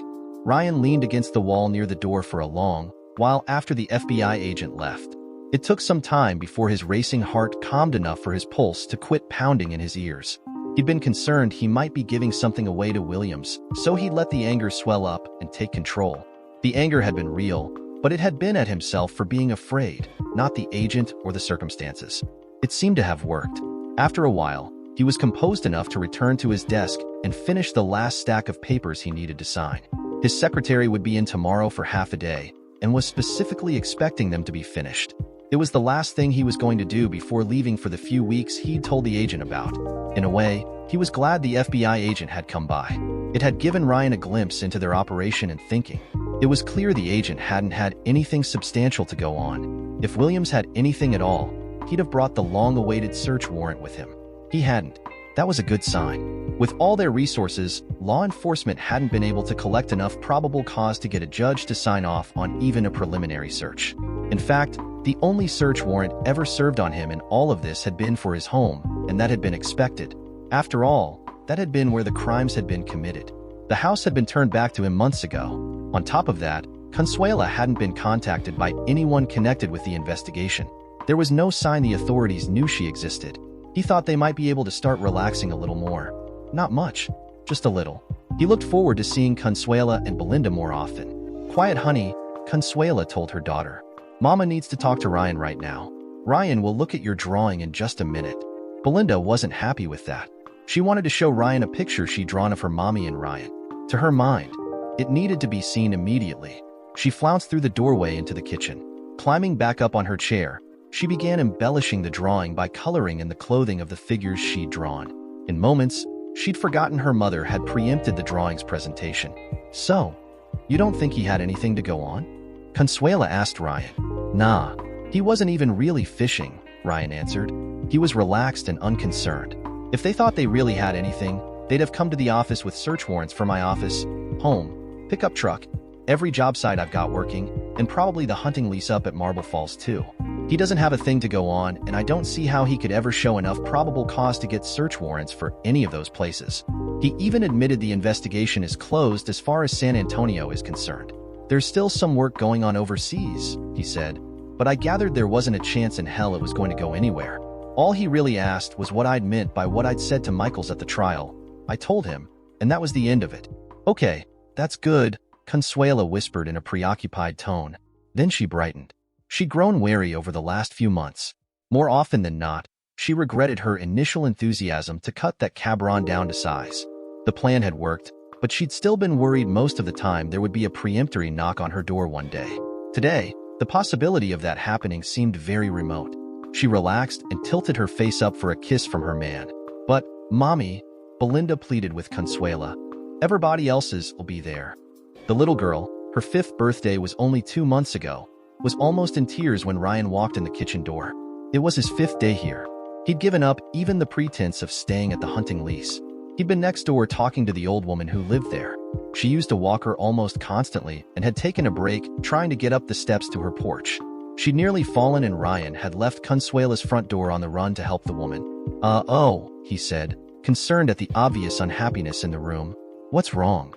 Ryan leaned against the wall near the door for a long while after the FBI agent left. It took some time before his racing heart calmed enough for his pulse to quit pounding in his ears. He'd been concerned he might be giving something away to Williams, so he'd let the anger swell up and take control. The anger had been real, but it had been at himself for being afraid, not the agent or the circumstances. It seemed to have worked. After a while, he was composed enough to return to his desk and finish the last stack of papers he needed to sign. His secretary would be in tomorrow for half a day, and was specifically expecting them to be finished. It was the last thing he was going to do before leaving for the few weeks he'd told the agent about. In a way, he was glad the FBI agent had come by. It had given Ryan a glimpse into their operation and thinking. It was clear the agent hadn't had anything substantial to go on. If Williams had anything at all, he'd have brought the long-awaited search warrant with him. He hadn't. That was a good sign. With all their resources, law enforcement hadn't been able to collect enough probable cause to get a judge to sign off on even a preliminary search. In fact, the only search warrant ever served on him in all of this had been for his home, and that had been expected. After all, that had been where the crimes had been committed. The house had been turned back to him months ago. On top of that, Consuela hadn't been contacted by anyone connected with the investigation. There was no sign the authorities knew she existed. He thought they might be able to start relaxing a little more. Not much, just a little. He looked forward to seeing Consuela and Belinda more often. Quiet honey, Consuela told her daughter. Mama needs to talk to Ryan right now. Ryan will look at your drawing in just a minute. Belinda wasn't happy with that. She wanted to show Ryan a picture she'd drawn of her mommy and Ryan. To her mind, it needed to be seen immediately. She flounced through the doorway into the kitchen. Climbing back up on her chair, she began embellishing the drawing by coloring in the clothing of the figures she'd drawn. In moments, she'd forgotten her mother had preempted the drawing's presentation. So, you don't think he had anything to go on? Consuela asked Ryan. Nah, he wasn't even really fishing, Ryan answered. He was relaxed and unconcerned. If they thought they really had anything, they'd have come to the office with search warrants for my office, home, pickup truck, every job site I've got working, and probably the hunting lease up at Marble Falls too. He doesn't have a thing to go on, and I don't see how he could ever show enough probable cause to get search warrants for any of those places. He even admitted the investigation is closed as far as San Antonio is concerned. There's still some work going on overseas, he said, but I gathered there wasn't a chance in hell it was going to go anywhere. All he really asked was what I'd meant by what I'd said to Michaels at the trial. I told him, and that was the end of it. Okay, that's good, Consuela whispered in a preoccupied tone. Then she brightened. She'd grown wary over the last few months. More often than not, she regretted her initial enthusiasm to cut that cabron down to size. The plan had worked, but she'd still been worried most of the time there would be a peremptory knock on her door one day. Today, the possibility of that happening seemed very remote. She relaxed and tilted her face up for a kiss from her man. But, Mommy, Belinda pleaded with Consuela. Everybody else's will be there. The little girl, Her 5th birthday was only 2 months ago, was almost in tears when Ryan walked in the kitchen door. It was his 5th day here. He'd given up even the pretense of staying at the hunting lease. He'd been next door talking to the old woman who lived there. She used a walker almost constantly and had taken a break trying to get up the steps to her porch. She'd nearly fallen and Ryan had left Consuela's front door on the run to help the woman. Oh, he said, concerned at the obvious unhappiness in the room. What's wrong?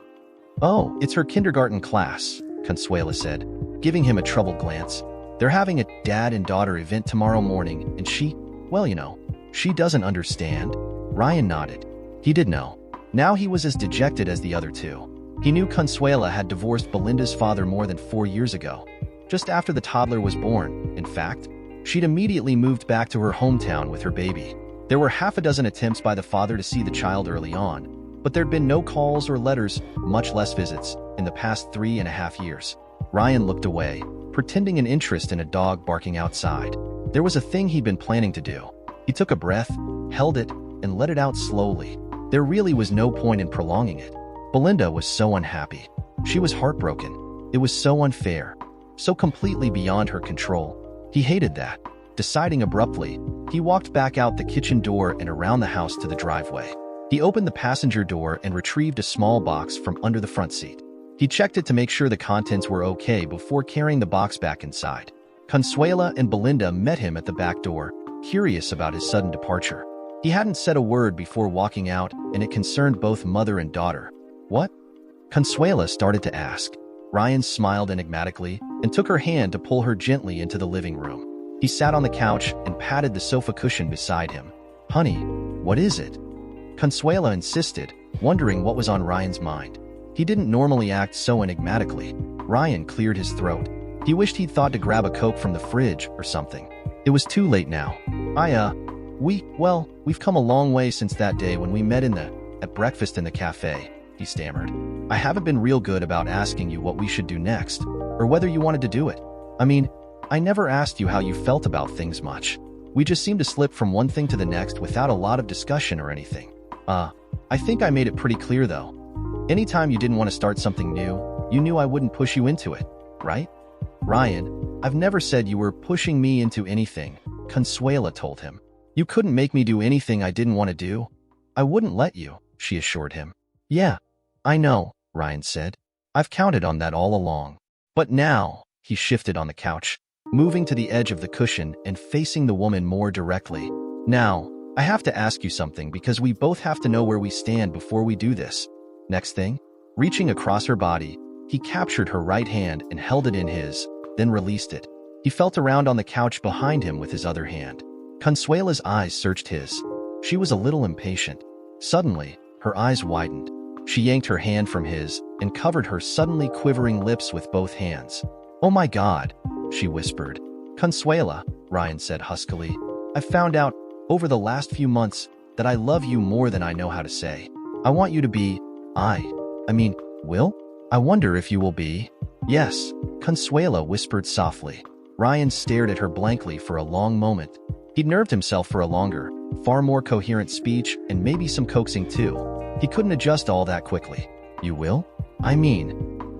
Oh, it's her kindergarten class, Consuela said, giving him a troubled glance. They're having a dad and daughter event tomorrow morning, and she, well, she doesn't understand. Ryan nodded. He did know. Now he was as dejected as the other two. He knew Consuela had divorced Belinda's father more than 4 years ago, just after the toddler was born. In fact, she'd immediately moved back to her hometown with her baby. There were half a dozen attempts by the father to see the child early on, but there'd been no calls or letters, much less visits, in the past 3.5 years. Ryan looked away, pretending an interest in a dog barking outside. There was a thing he'd been planning to do. He took a breath, held it, and let it out slowly. There really was no point in prolonging it. Belinda was so unhappy. She was heartbroken. It was so unfair, so completely beyond her control. He hated that. Deciding abruptly, he walked back out the kitchen door and around the house to the driveway. He opened the passenger door and retrieved a small box from under the front seat. He checked it to make sure the contents were okay before carrying the box back inside. Consuela and Belinda met him at the back door, curious about his sudden departure. He hadn't said a word before walking out, and it concerned both mother and daughter. What? Consuela started to ask. Ryan smiled enigmatically and took her hand to pull her gently into the living room. He sat on the couch and patted the sofa cushion beside him. Honey, what is it? Consuela insisted, wondering what was on Ryan's mind. He didn't normally act so enigmatically. Ryan cleared his throat. He wished he'd thought to grab a Coke from the fridge or something. It was too late now. We've come a long way since that day when we met at breakfast in the cafe, he stammered. I haven't been real good about asking you what we should do next, or whether you wanted to do it. I never asked you how you felt about things much. We just seemed to slip from one thing to the next without a lot of discussion or anything. I think I made it pretty clear though. Anytime you didn't want to start something new, you knew I wouldn't push you into it, right? Ryan, I've never said you were pushing me into anything, Consuela told him. You couldn't make me do anything I didn't want to do. I wouldn't let you, she assured him. Yeah, I know, Ryan said. I've counted on that all along. But now, he shifted on the couch, moving to the edge of the cushion and facing the woman more directly. Now, I have to ask you something because we both have to know where we stand before we do this. Next thing, reaching across her body, he captured her right hand and held it in his, then released it. He felt around on the couch behind him with his other hand. Consuela's eyes searched his. She was a little impatient. Suddenly, her eyes widened. She yanked her hand from his and covered her suddenly quivering lips with both hands. Oh my God, she whispered. Consuela, Ryan said huskily, I've found out, over the last few months, that I love you more than I know how to say. I want you to be, Will? I wonder if you will be. Yes, Consuela whispered softly. Ryan stared at her blankly for a long moment. He'd nerved himself for a longer, far more coherent speech and maybe some coaxing too. He couldn't adjust all that quickly. You will?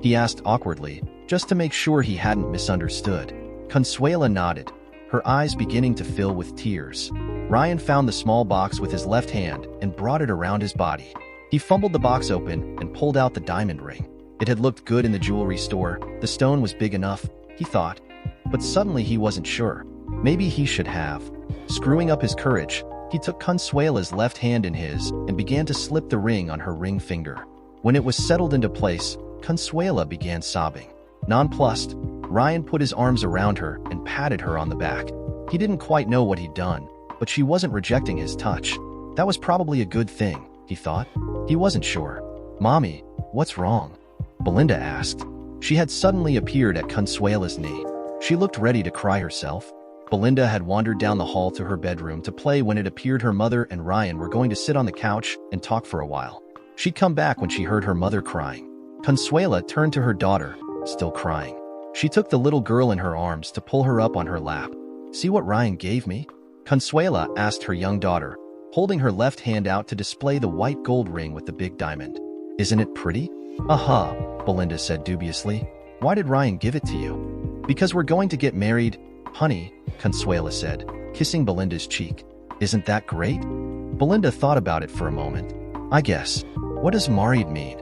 He asked awkwardly, just to make sure he hadn't misunderstood. Consuela nodded, her eyes beginning to fill with tears. Ryan found the small box with his left hand and brought it around his body. He fumbled the box open and pulled out the diamond ring. It had looked good in the jewelry store. The stone was big enough, he thought. But suddenly he wasn't sure. Maybe he should have. Screwing up his courage, he took Consuela's left hand in his and began to slip the ring on her ring finger. When it was settled into place, Consuela began sobbing. Nonplussed, Ryan put his arms around her and patted her on the back. He didn't quite know what he'd done, but she wasn't rejecting his touch. That was probably a good thing, he thought. He wasn't sure. Mommy, what's wrong? Belinda asked. She had suddenly appeared at Consuela's knee. She looked ready to cry herself. Belinda had wandered down the hall to her bedroom to play when it appeared her mother and Ryan were going to sit on the couch and talk for a while. She'd come back when she heard her mother crying. Consuela turned to her daughter, still crying. She took the little girl in her arms to pull her up on her lap. See what Ryan gave me? Consuela asked her young daughter, holding her left hand out to display the white gold ring with the big diamond. Isn't it pretty? Belinda said dubiously. Why did Ryan give it to you? Because we're going to get married, honey, Consuela said, kissing Belinda's cheek. Isn't that great? Belinda thought about it for a moment. I guess. What does married mean?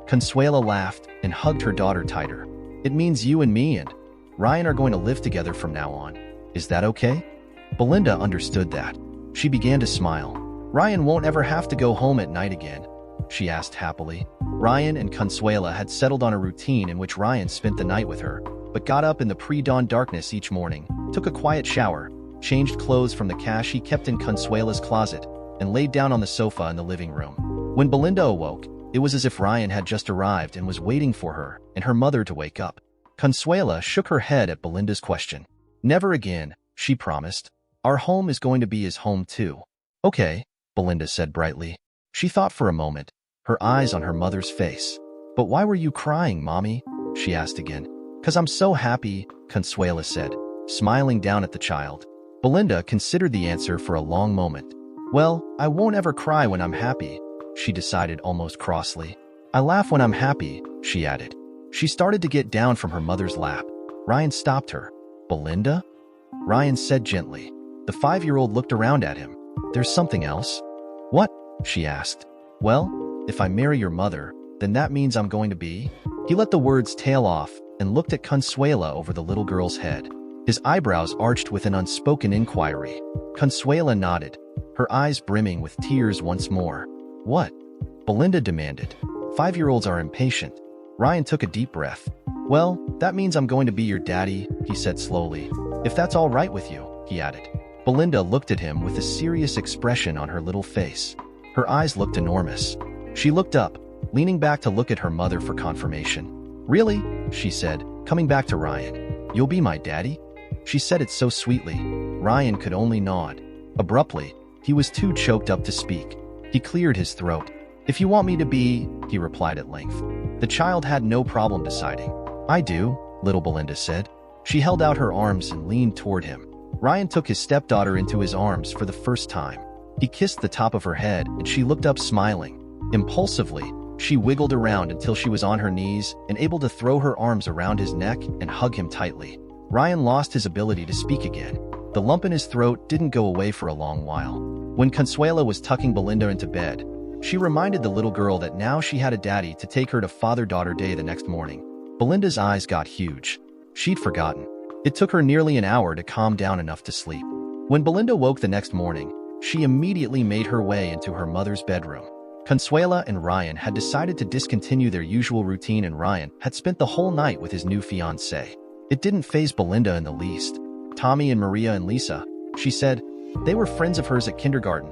Consuela laughed and hugged her daughter tighter. It means you and me and Ryan are going to live together from now on. Is that okay? Belinda understood that. She began to smile. Ryan won't ever have to go home at night again, she asked happily. Ryan and Consuela had settled on a routine in which Ryan spent the night with her, but got up in the pre-dawn darkness each morning, took a quiet shower, changed clothes from the cache he kept in Consuela's closet, and laid down on the sofa in the living room. When Belinda awoke, it was as if Ryan had just arrived and was waiting for her and her mother to wake up. Consuela shook her head at Belinda's question. Never again, she promised. Our home is going to be his home too. Okay, Belinda said brightly. She thought for a moment, her eyes on her mother's face. But why were you crying, Mommy? She asked again. 'Cause I'm so happy, Consuela said, smiling down at the child. Belinda considered the answer for a long moment. Well, I won't ever cry when I'm happy, she decided almost crossly. I laugh when I'm happy, she added. She started to get down from her mother's lap. Ryan stopped her. Belinda? Ryan said gently. The 5-year-old looked around at him. There's something else? What? She asked. Well, if I marry your mother, then that means I'm going to be? He let the words tail off and looked at Consuela over the little girl's head. His eyebrows arched with an unspoken inquiry. Consuela nodded, her eyes brimming with tears once more. What? Belinda demanded. 5-year-olds are impatient. Ryan took a deep breath. Well, that means I'm going to be your daddy, he said slowly. If that's all right with you, he added. Belinda looked at him with a serious expression on her little face. Her eyes looked enormous. She looked up, leaning back to look at her mother for confirmation. Really? She said, coming back to Ryan. You'll be my daddy? She said it so sweetly. Ryan could only nod. Abruptly, he was too choked up to speak. He cleared his throat. If you want me to be, he replied at length. The child had no problem deciding. I do, little Belinda said. She held out her arms and leaned toward him. Ryan took his stepdaughter into his arms for the first time. He kissed the top of her head and she looked up smiling. Impulsively, she wiggled around until she was on her knees and able to throw her arms around his neck and hug him tightly. Ryan lost his ability to speak again. The lump in his throat didn't go away for a long while. When Consuela was tucking Belinda into bed, she reminded the little girl that now she had a daddy to take her to Father-Daughter Day the next morning. Belinda's eyes got huge. She'd forgotten. It took her nearly an hour to calm down enough to sleep. When Belinda woke the next morning, she immediately made her way into her mother's bedroom. Consuela and Ryan had decided to discontinue their usual routine and Ryan had spent the whole night with his new fiancée. It didn't faze Belinda in the least. Tommy and Maria and Lisa, she said, they were friends of hers at kindergarten,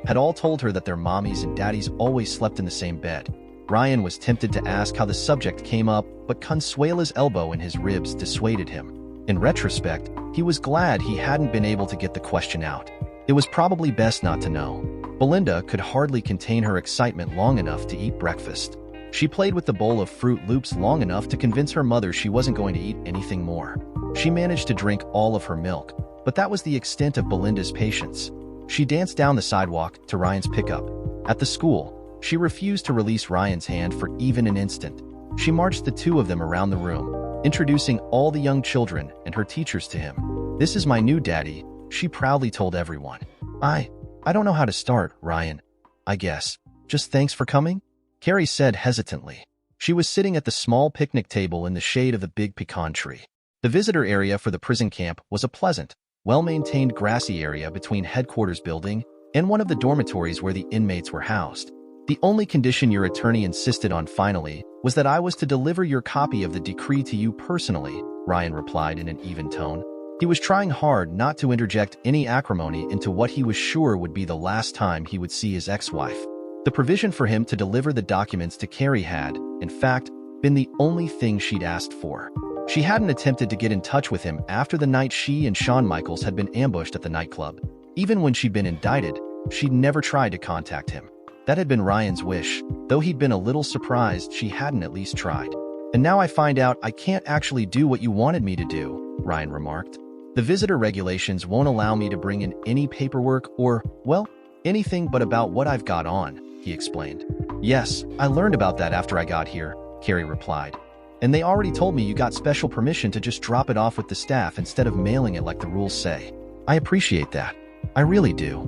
had all told her that their mommies and daddies always slept in the same bed. Ryan was tempted to ask how the subject came up, but Consuela's elbow in his ribs dissuaded him. In retrospect, he was glad he hadn't been able to get the question out. It was probably best not to know. Belinda could hardly contain her excitement long enough to eat breakfast. She played with the bowl of Fruit Loops long enough to convince her mother she wasn't going to eat anything more. She managed to drink all of her milk, but that was the extent of Belinda's patience. She danced down the sidewalk to Ryan's pickup. At the school, she refused to release Ryan's hand for even an instant. She marched the two of them around the room, introducing all the young children and her teachers to him. This is my new daddy, she proudly told everyone. I don't know how to start, Ryan. I guess. Just thanks for coming? Carrie said hesitantly. She was sitting at the small picnic table in the shade of the big pecan tree. The visitor area for the prison camp was a pleasant, well-maintained grassy area between headquarters building and one of the dormitories where the inmates were housed. The only condition your attorney insisted on finally was that I was to deliver your copy of the decree to you personally, Ryan replied in an even tone. He was trying hard not to interject any acrimony into what he was sure would be the last time he would see his ex-wife. The provision for him to deliver the documents to Carrie had, in fact, been the only thing she'd asked for. She hadn't attempted to get in touch with him after the night she and Shawn Michaels had been ambushed at the nightclub. Even when she'd been indicted, she'd never tried to contact him. That had been Ryan's wish, though he'd been a little surprised she hadn't at least tried. And now I find out I can't actually do what you wanted me to do, Ryan remarked. The visitor regulations won't allow me to bring in any paperwork or, well, anything but about what I've got on, he explained. Yes, I learned about that after I got here, Carrie replied. And they already told me you got special permission to just drop it off with the staff instead of mailing it like the rules say. I appreciate that. I really do.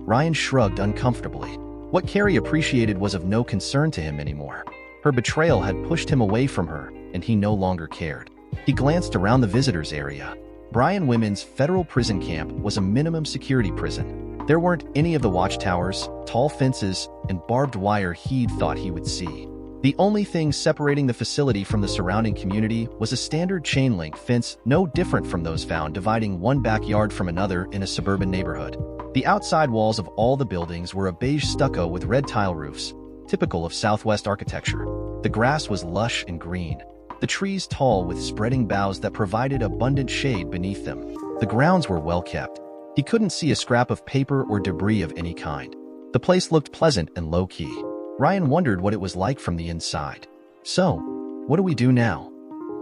Ryan shrugged uncomfortably. What Carrie appreciated was of no concern to him anymore. Her betrayal had pushed him away from her, and he no longer cared. He glanced around the visitors area. Bryan Women's Federal Prison Camp was a minimum security prison. There weren't any of the watchtowers, tall fences, and barbed wire he'd thought he would see. The only thing separating the facility from the surrounding community was a standard chain-link fence no different from those found dividing one backyard from another in a suburban neighborhood. The outside walls of all the buildings were a beige stucco with red tile roofs, typical of Southwest architecture. The grass was lush and green, the trees tall with spreading boughs that provided abundant shade beneath them. The grounds were well kept. He couldn't see a scrap of paper or debris of any kind. The place looked pleasant and low-key. Ryan wondered what it was like from the inside. So, what do we do now?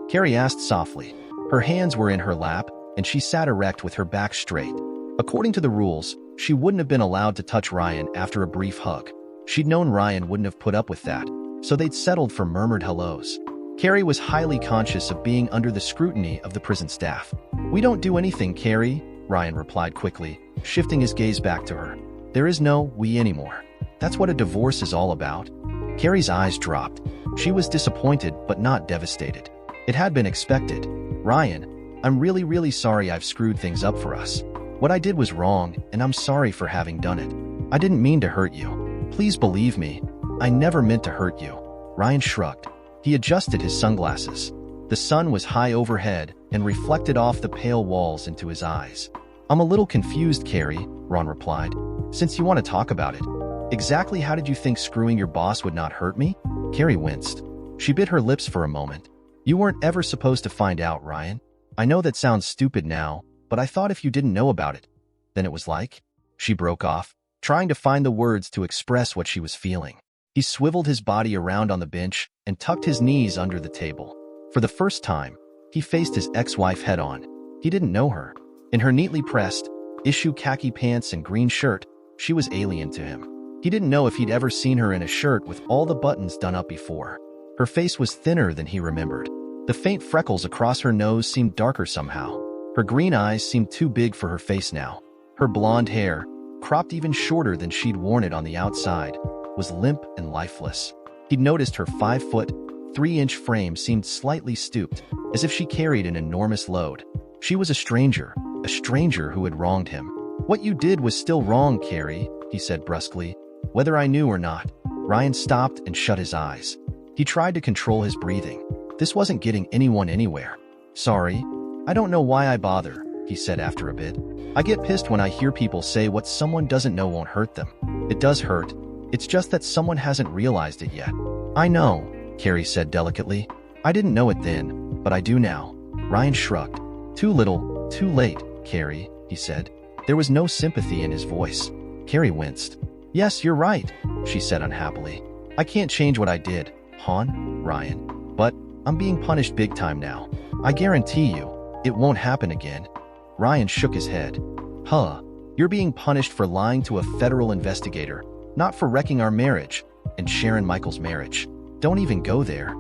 Carrie asked softly. Her hands were in her lap, and she sat erect with her back straight. According to the rules, she wouldn't have been allowed to touch Ryan after a brief hug. She'd known Ryan wouldn't have put up with that, so they'd settled for murmured hellos. Carrie was highly conscious of being under the scrutiny of the prison staff. "We don't do anything, Carrie," Ryan replied quickly, shifting his gaze back to her. "There is no we anymore. That's what a divorce is all about." Carrie's eyes dropped. She was disappointed but not devastated. It had been expected. "Ryan, I'm really sorry I've screwed things up for us. What I did was wrong, and I'm sorry for having done it. I didn't mean to hurt you. Please believe me, I never meant to hurt you." Ryan shrugged. He adjusted his sunglasses. The sun was high overhead and reflected off the pale walls into his eyes. "I'm a little confused, Carrie," Ron replied, "since you want to talk about it. Exactly how did you think screwing your boss would not hurt me?" Carrie winced. She bit her lips for a moment. "You weren't ever supposed to find out, Ryan. I know that sounds stupid now, but I thought if you didn't know about it, then it was like..." She broke off, trying to find the words to express what she was feeling. He swiveled his body around on the bench and tucked his knees under the table. For the first time, he faced his ex-wife head-on. He didn't know her. In her neatly pressed, issue khaki pants and green shirt, she was alien to him. He didn't know if he'd ever seen her in a shirt with all the buttons done up before. Her face was thinner than he remembered. The faint freckles across her nose seemed darker somehow. Her green eyes seemed too big for her face now. Her blonde hair, cropped even shorter than she'd worn it on the outside, was limp and lifeless. He'd noticed her 5-foot, 3-inch frame seemed slightly stooped, as if she carried an enormous load. She was a stranger who had wronged him. "What you did was still wrong, Carrie," he said brusquely, "whether I knew or not." Ryan stopped and shut his eyes. He tried to control his breathing. This wasn't getting anyone anywhere. "Sorry, I don't know why I bother," he said after a bit. "I get pissed when I hear people say what someone doesn't know won't hurt them. It does hurt. It's just that someone hasn't realized it yet." "I know," Carrie said delicately. "I didn't know it then, but I do now." Ryan shrugged. "Too little, too late, Carrie," he said. There was no sympathy in his voice. Carrie winced. "Yes, you're right," she said unhappily. "I can't change what I did, Ryan. But I'm being punished big time now. I guarantee you, it won't happen again." Ryan shook his head. "Huh, you're being punished for lying to a federal investigator, not for wrecking our marriage, and Sharon Michaels' marriage. Don't even go there."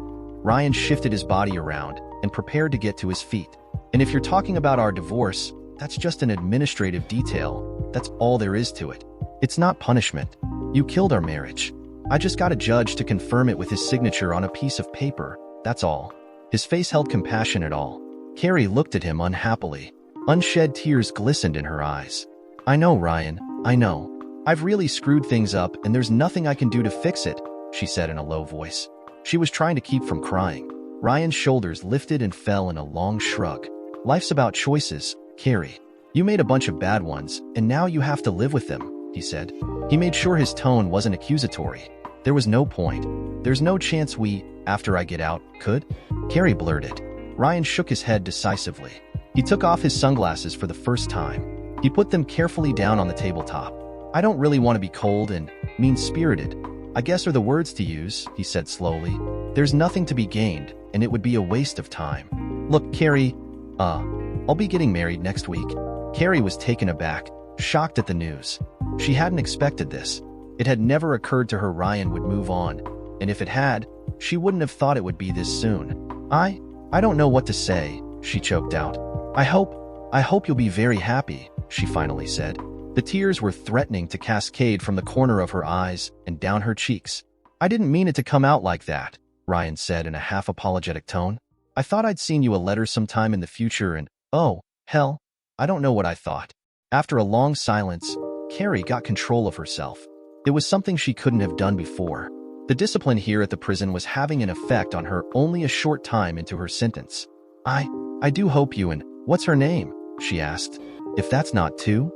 Ryan shifted his body around and prepared to get to his feet. "And if you're talking about our divorce, that's just an administrative detail. That's all there is to it. It's not punishment. You killed our marriage. I just got a judge to confirm it with his signature on a piece of paper, that's all." His face held compassion at all. Carrie looked at him unhappily. Unshed tears glistened in her eyes. "I know, Ryan, I know. I've really screwed things up and there's nothing I can do to fix it," she said in a low voice. She was trying to keep from crying. Ryan's shoulders lifted and fell in a long shrug. "Life's about choices, Carrie. You made a bunch of bad ones, and now you have to live with them," he said. He made sure his tone wasn't accusatory. "There was no point. There's no chance we, after I get out, could?" Carrie blurted. Ryan shook his head decisively. He took off his sunglasses for the first time. He put them carefully down on the tabletop. "I don't really want to be cold and mean-spirited, I guess are the words to use," he said slowly. "There's nothing to be gained, and it would be a waste of time. Look, Carrie, I'll be getting married next week." Carrie was taken aback, shocked at the news. She hadn't expected this. It had never occurred to her Ryan would move on, and if it had, she wouldn't have thought it would be this soon. I don't know what to say, she choked out. I hope you'll be very happy, she finally said. The tears were threatening to cascade from the corner of her eyes and down her cheeks. I didn't mean it to come out like that, Ryan said in a half-apologetic tone. I thought I'd seen you a letter sometime in the future and, oh, hell, I don't know what I thought. After a long silence, Carrie got control of herself. It was something she couldn't have done before. The discipline here at the prison was having an effect on her only a short time into her sentence. I do hope you and, what's her name? She asked. If that's not too?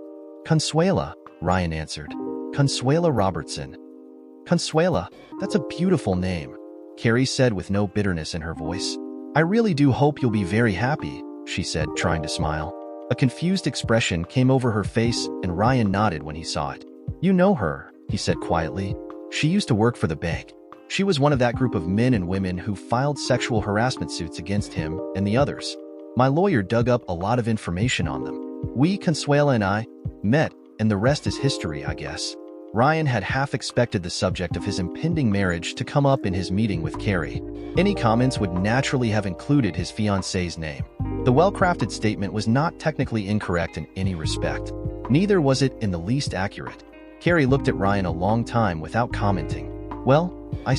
Consuela, Ryan answered. Consuela Robertson. Consuela, that's a beautiful name, Carrie said with no bitterness in her voice. I really do hope you'll be very happy, she said, trying to smile. A confused expression came over her face and Ryan nodded when he saw it. You know her, he said quietly. She used to work for the bank. She was one of that group of men and women who filed sexual harassment suits against him and the others. My lawyer dug up a lot of information on them. We, Consuela and I, met, and the rest is history, I guess. Ryan had half expected the subject of his impending marriage to come up in his meeting with Carrie. Any comments would naturally have included his fiancée's name. The well-crafted statement was not technically incorrect in any respect. Neither was it in the least accurate. Carrie looked at Ryan a long time without commenting. Well, I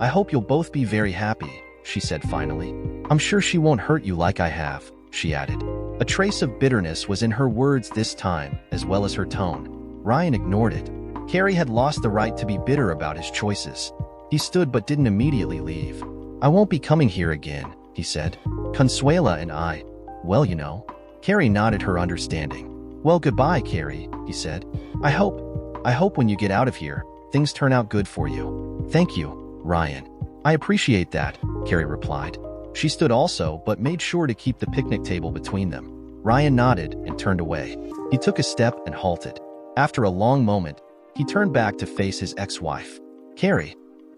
hope you'll both be very happy, she said finally. I'm sure she won't hurt you like I have, she added. A trace of bitterness was in her words this time, as well as her tone. Ryan ignored it. Carrie had lost the right to be bitter about his choices. He stood but didn't immediately leave. I won't be coming here again, he said. Consuela and I, well, you know. Carrie nodded her understanding. Well, goodbye, Carrie, he said. I hope when you get out of here, things turn out good for you. Thank you, Ryan. I appreciate that, Carrie replied. She stood also, but made sure to keep the picnic table between them. Ryan nodded and turned away. He took a step and halted. After a long moment, he turned back to face his ex-wife. Carrie,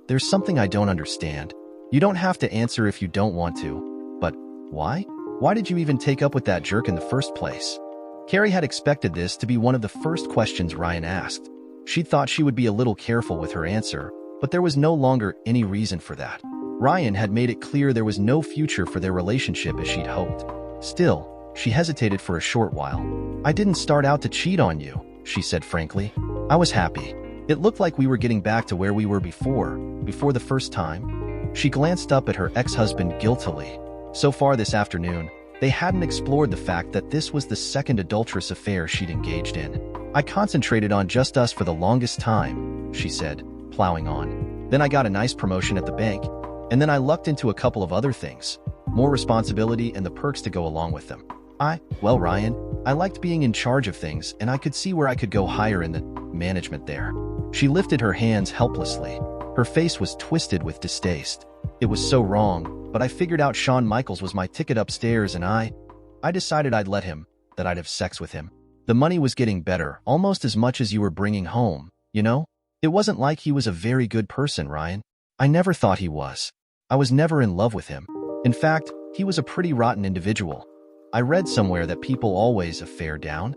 there's something I don't understand. You don't have to answer if you don't want to. But why? Why did you even take up with that jerk in the first place? Carrie had expected this to be one of the first questions Ryan asked. She thought she would be a little careful with her answer, but there was no longer any reason for that. Ryan had made it clear there was no future for their relationship as she'd hoped. Still, she hesitated for a short while. I didn't start out to cheat on you, she said frankly. I was happy. It looked like we were getting back to where we were before the first time. She glanced up at her ex-husband guiltily. So far this afternoon, they hadn't explored the fact that this was the second adulterous affair she'd engaged in. I concentrated on just us for the longest time, she said, plowing on. Then I got a nice promotion at the bank, and then I lucked into a couple of other things. More responsibility and the perks to go along with them. Well, Ryan, I liked being in charge of things, and I could see where I could go higher in the management there. She lifted her hands helplessly. Her face was twisted with distaste. It was so wrong, but I figured out Shawn Michaels was my ticket upstairs and I decided I'd let him, that I'd have sex with him. The money was getting better, almost as much as you were bringing home, you know? It wasn't like he was a very good person, Ryan. I never thought he was. I was never in love with him. In fact, he was a pretty rotten individual. I read somewhere that people always affair down.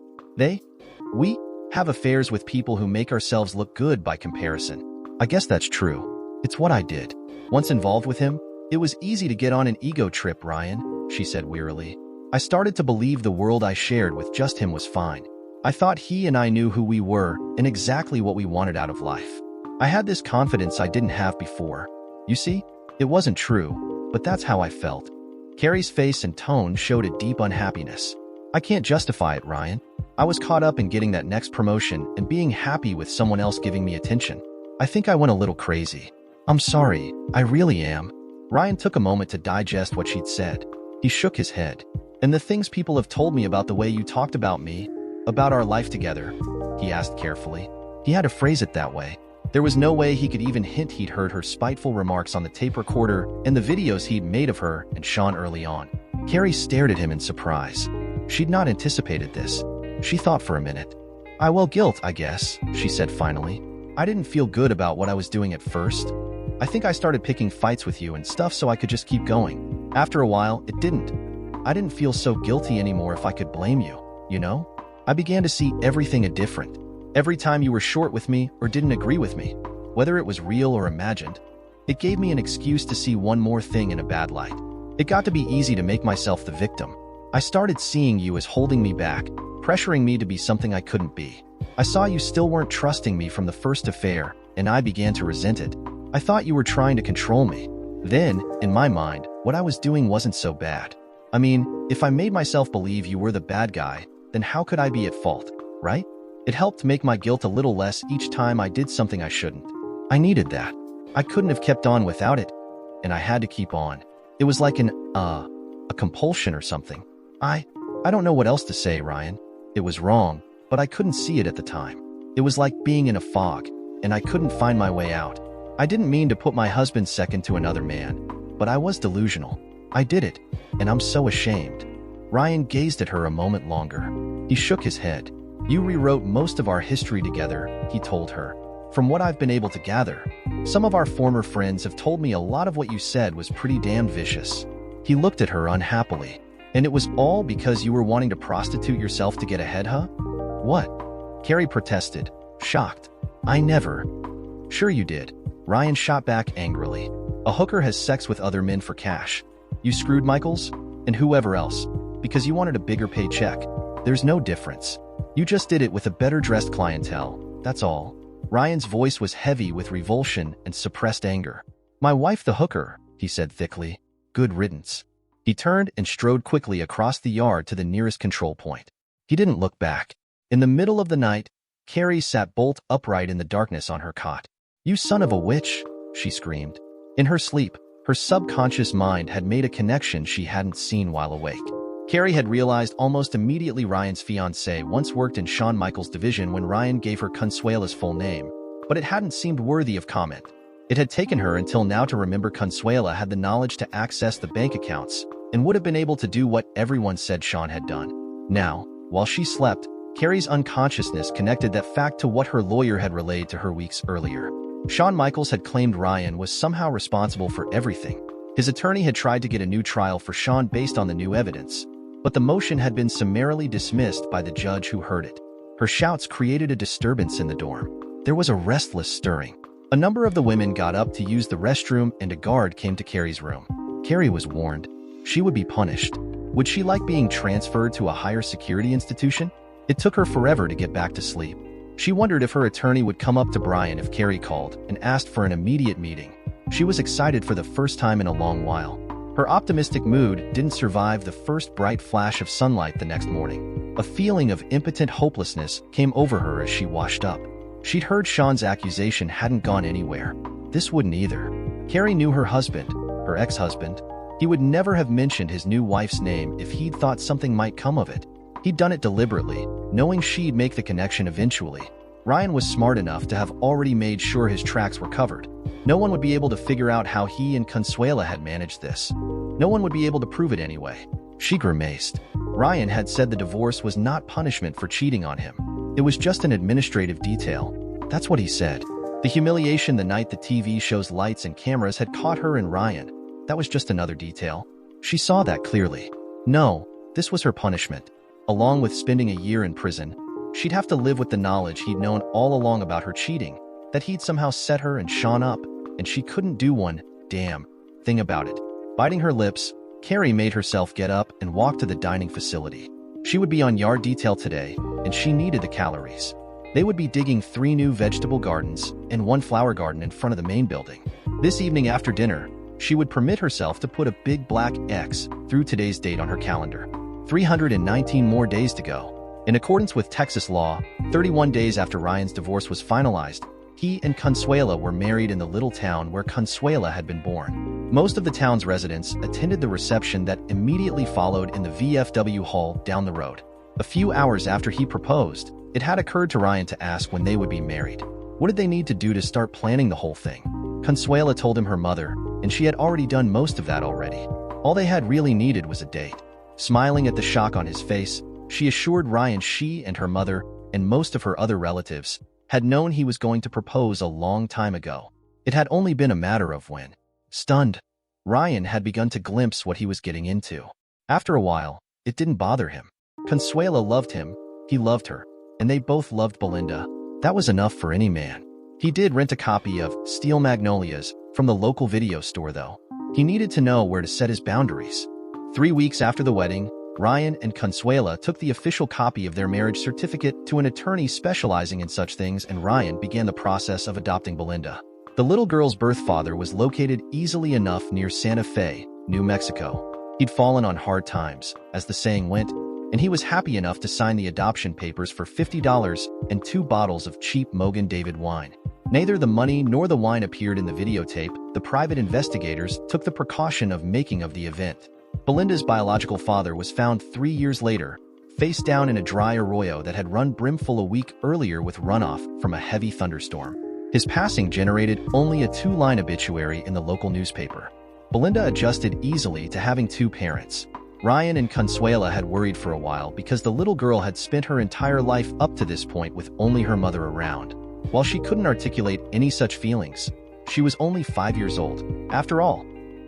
We have affairs with people who make ourselves look good by comparison. I guess that's true. It's what I did. Once involved with him, it was easy to get on an ego trip, Ryan, she said wearily. I started to believe the world I shared with just him was fine. I thought he and I knew who we were and exactly what we wanted out of life. I had this confidence I didn't have before. You see, it wasn't true, but that's how I felt. Carrie's face and tone showed a deep unhappiness. I can't justify it, Ryan. I was caught up in getting that next promotion and being happy with someone else giving me attention. I think I went a little crazy. I'm sorry, I really am. Ryan took a moment to digest what she'd said. He shook his head. And the things people have told me about the way you talked about me, about our life together, he asked carefully. He had to phrase it that way. There was no way he could even hint he'd heard her spiteful remarks on the tape recorder and the videos he'd made of her and Shawn early on. Carrie stared at him in surprise. She'd not anticipated this. She thought for a minute. Guilt, I guess, she said finally. I didn't feel good about what I was doing at first. I think I started picking fights with you and stuff so I could just keep going. After a while, it didn't. I didn't feel so guilty anymore if I could blame you, you know? I began to see everything different. Every time you were short with me or didn't agree with me, whether it was real or imagined, It gave me an excuse to see one more thing in a bad light. It got to be easy to make myself the victim. I started seeing you as holding me back, pressuring me to be something I couldn't be. I saw you still weren't trusting me from the first affair, and I began to resent it. I thought you were trying to control me. Then, in my mind, what I was doing wasn't so bad. I mean, if I made myself believe you were the bad guy, then how could I be at fault, right? It helped make my guilt a little less each time I did something I shouldn't. I needed that. I couldn't have kept on without it, and I had to keep on. It was like a compulsion or something. I don't know what else to say, Ryan. It was wrong, but I couldn't see it at the time. It was like being in a fog, and I couldn't find my way out. I didn't mean to put my husband second to another man, but I was delusional. I did it, and I'm so ashamed. Ryan gazed at her a moment longer. He shook his head. You rewrote most of our history together, he told her. From what I've been able to gather, some of our former friends have told me a lot of what you said was pretty damn vicious. He looked at her unhappily. And it was all because you were wanting to prostitute yourself to get ahead, huh? What? Carrie protested, shocked. I never. Sure you did. Ryan shot back angrily. A hooker has sex with other men for cash. You screwed Michaels? And whoever else. Because you wanted a bigger paycheck. There's no difference. You just did it with a better-dressed clientele. That's all. Ryan's voice was heavy with revulsion and suppressed anger. My wife the hooker, he said thickly. Good riddance. He turned and strode quickly across the yard to the nearest control point. He didn't look back. In the middle of the night, Carrie sat bolt upright in the darkness on her cot. You son of a witch, she screamed. In her sleep, her subconscious mind had made a connection she hadn't seen while awake. Carrie had realized almost immediately Ryan's fiancée once worked in Shawn Michaels' division when Ryan gave her Consuela's full name, but it hadn't seemed worthy of comment. It had taken her until now to remember Consuela had the knowledge to access the bank accounts and would have been able to do what everyone said Shawn had done. Now, while she slept, Carrie's unconsciousness connected that fact to what her lawyer had relayed to her weeks earlier. Shawn Michaels had claimed Ryan was somehow responsible for everything. His attorney had tried to get a new trial for Shawn based on the new evidence, but the motion had been summarily dismissed by the judge who heard it. Her shouts created a disturbance in the dorm. There was a restless stirring. A number of the women got up to use the restroom and a guard came to Carrie's room. Carrie was warned. She would be punished. Would she like being transferred to a higher security institution? It took her forever to get back to sleep. She wondered if her attorney would come up to Brian if Carrie called and asked for an immediate meeting. She was excited for the first time in a long while. Her optimistic mood didn't survive the first bright flash of sunlight the next morning. A feeling of impotent hopelessness came over her as she washed up. She'd heard Shawn's accusation hadn't gone anywhere. This wouldn't either. Carrie knew her husband, her ex-husband. He would never have mentioned his new wife's name if he'd thought something might come of it. He'd done it deliberately, knowing she'd make the connection eventually. Ryan was smart enough to have already made sure his tracks were covered. No one would be able to figure out how he and Consuela had managed this. No one would be able to prove it anyway. She grimaced. Ryan had said the divorce was not punishment for cheating on him. It was just an administrative detail. That's what he said. The humiliation the night the TV show's lights and cameras had caught her and Ryan. That was just another detail. She saw that clearly. No, this was her punishment. Along with spending a year in prison, she'd have to live with the knowledge he'd known all along about her cheating, that he'd somehow set her and Shawn up, and she couldn't do one damn thing about it. Biting her lips, Carrie made herself get up and walk to the dining facility. She would be on yard detail today, and she needed the calories. They would be digging 3 new vegetable gardens and 1 flower garden in front of the main building. This evening after dinner, she would permit herself to put a big black X through today's date on her calendar. 319 more days to go. In accordance with Texas law, 31 days after Ryan's divorce was finalized, he and Consuela were married in the little town where Consuela had been born. Most of the town's residents attended the reception that immediately followed in the VFW hall down the road. A few hours after he proposed, it had occurred to Ryan to ask when they would be married. What did they need to do to start planning the whole thing? Consuela told him her mother, and she had already done most of that already. All they had really needed was a date. Smiling at the shock on his face, she assured Ryan she and her mother, and most of her other relatives, had known he was going to propose a long time ago. It had only been a matter of when. Stunned, Ryan had begun to glimpse what he was getting into. After a while, it didn't bother him. Consuela loved him, he loved her, and they both loved Belinda. That was enough for any man. He did rent a copy of Steel Magnolias from the local video store, though. He needed to know where to set his boundaries. 3 weeks after the wedding, Ryan and Consuela took the official copy of their marriage certificate to an attorney specializing in such things, and Ryan began the process of adopting Belinda. The little girl's birth father was located easily enough near Santa Fe, New Mexico. He'd fallen on hard times, as the saying went, and he was happy enough to sign the adoption papers for $50 and 2 bottles of cheap Mogan David wine. Neither the money nor the wine appeared in the videotape. The private investigators took the precaution of making of the event. Belinda's biological father was found 3 years later, face down in a dry arroyo that had run brimful a week earlier with runoff from a heavy thunderstorm. His passing generated only a 2-line obituary in the local newspaper. Belinda adjusted easily to having 2 parents. Ryan and Consuela had worried for a while because the little girl had spent her entire life up to this point with only her mother around. While she couldn't articulate any such feelings, she was only 5 years old. After all,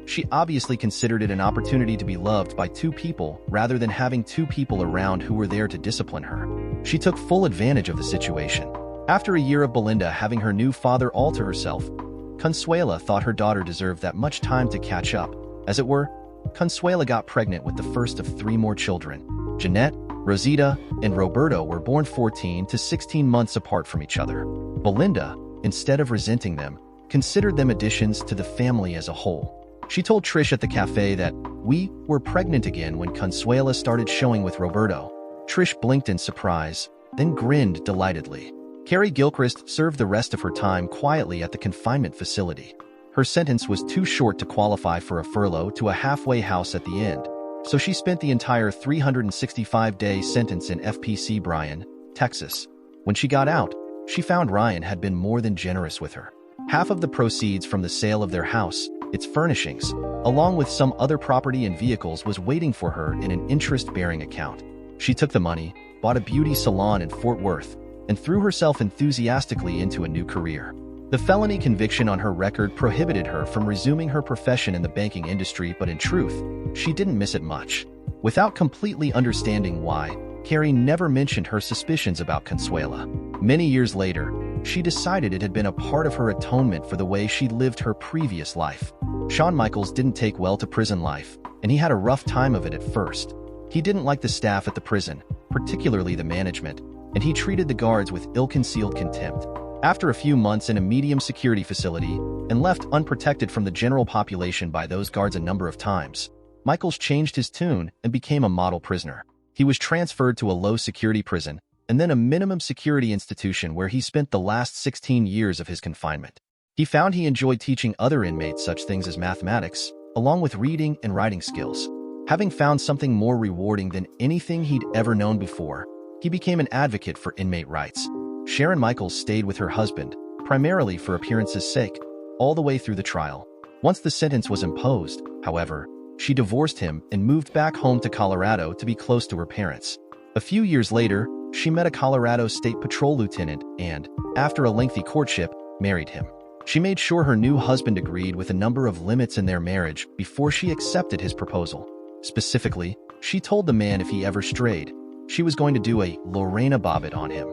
she obviously considered it an opportunity to be loved by 2 people rather than having 2 people around who were there to discipline her. She took full advantage of the situation. After a year of Belinda having her new father all to herself, Consuela thought her daughter deserved that much time to catch up. As it were, Consuela got pregnant with the first of 3 more children. Jeanette, Rosita, and Roberto were born 14 to 16 months apart from each other. Belinda, instead of resenting them, considered them additions to the family as a whole. She told Trish at the cafe that, "We were pregnant again when Consuela started showing with Roberto." Trish blinked in surprise, then grinned delightedly. Carrie Gilchrist served the rest of her time quietly at the confinement facility. Her sentence was too short to qualify for a furlough to a halfway house at the end, so she spent the entire 365-day sentence in FPC Bryan, Texas. When she got out, she found Ryan had been more than generous with her. Half of the proceeds from the sale of their house, its furnishings, along with some other property and vehicles, was waiting for her in an interest-bearing account. She took the money, bought a beauty salon in Fort Worth, and threw herself enthusiastically into a new career. The felony conviction on her record prohibited her from resuming her profession in the banking industry, but in truth, she didn't miss it much. Without completely understanding why, Carrie never mentioned her suspicions about Consuela. Many years later, she decided it had been a part of her atonement for the way she'd lived her previous life. Shawn Michaels didn't take well to prison life, and he had a rough time of it at first. He didn't like the staff at the prison, particularly the management, and he treated the guards with ill-concealed contempt. After a few months in a medium security facility and left unprotected from the general population by those guards a number of times, Michaels changed his tune and became a model prisoner. He was transferred to a low-security prison and then a minimum security institution where he spent the last 16 years of his confinement. He found he enjoyed teaching other inmates such things as mathematics, along with reading and writing skills. Having found something more rewarding than anything he'd ever known before, he became an advocate for inmate rights. Sharon Michaels stayed with her husband, primarily for appearance's sake, all the way through the trial. Once the sentence was imposed, however, she divorced him and moved back home to Colorado to be close to her parents. A few years later, she met a Colorado State Patrol lieutenant and, after a lengthy courtship, married him. She made sure her new husband agreed with a number of limits in their marriage before she accepted his proposal. Specifically, she told the man if he ever strayed, she was going to do a Lorena Bobbitt on him.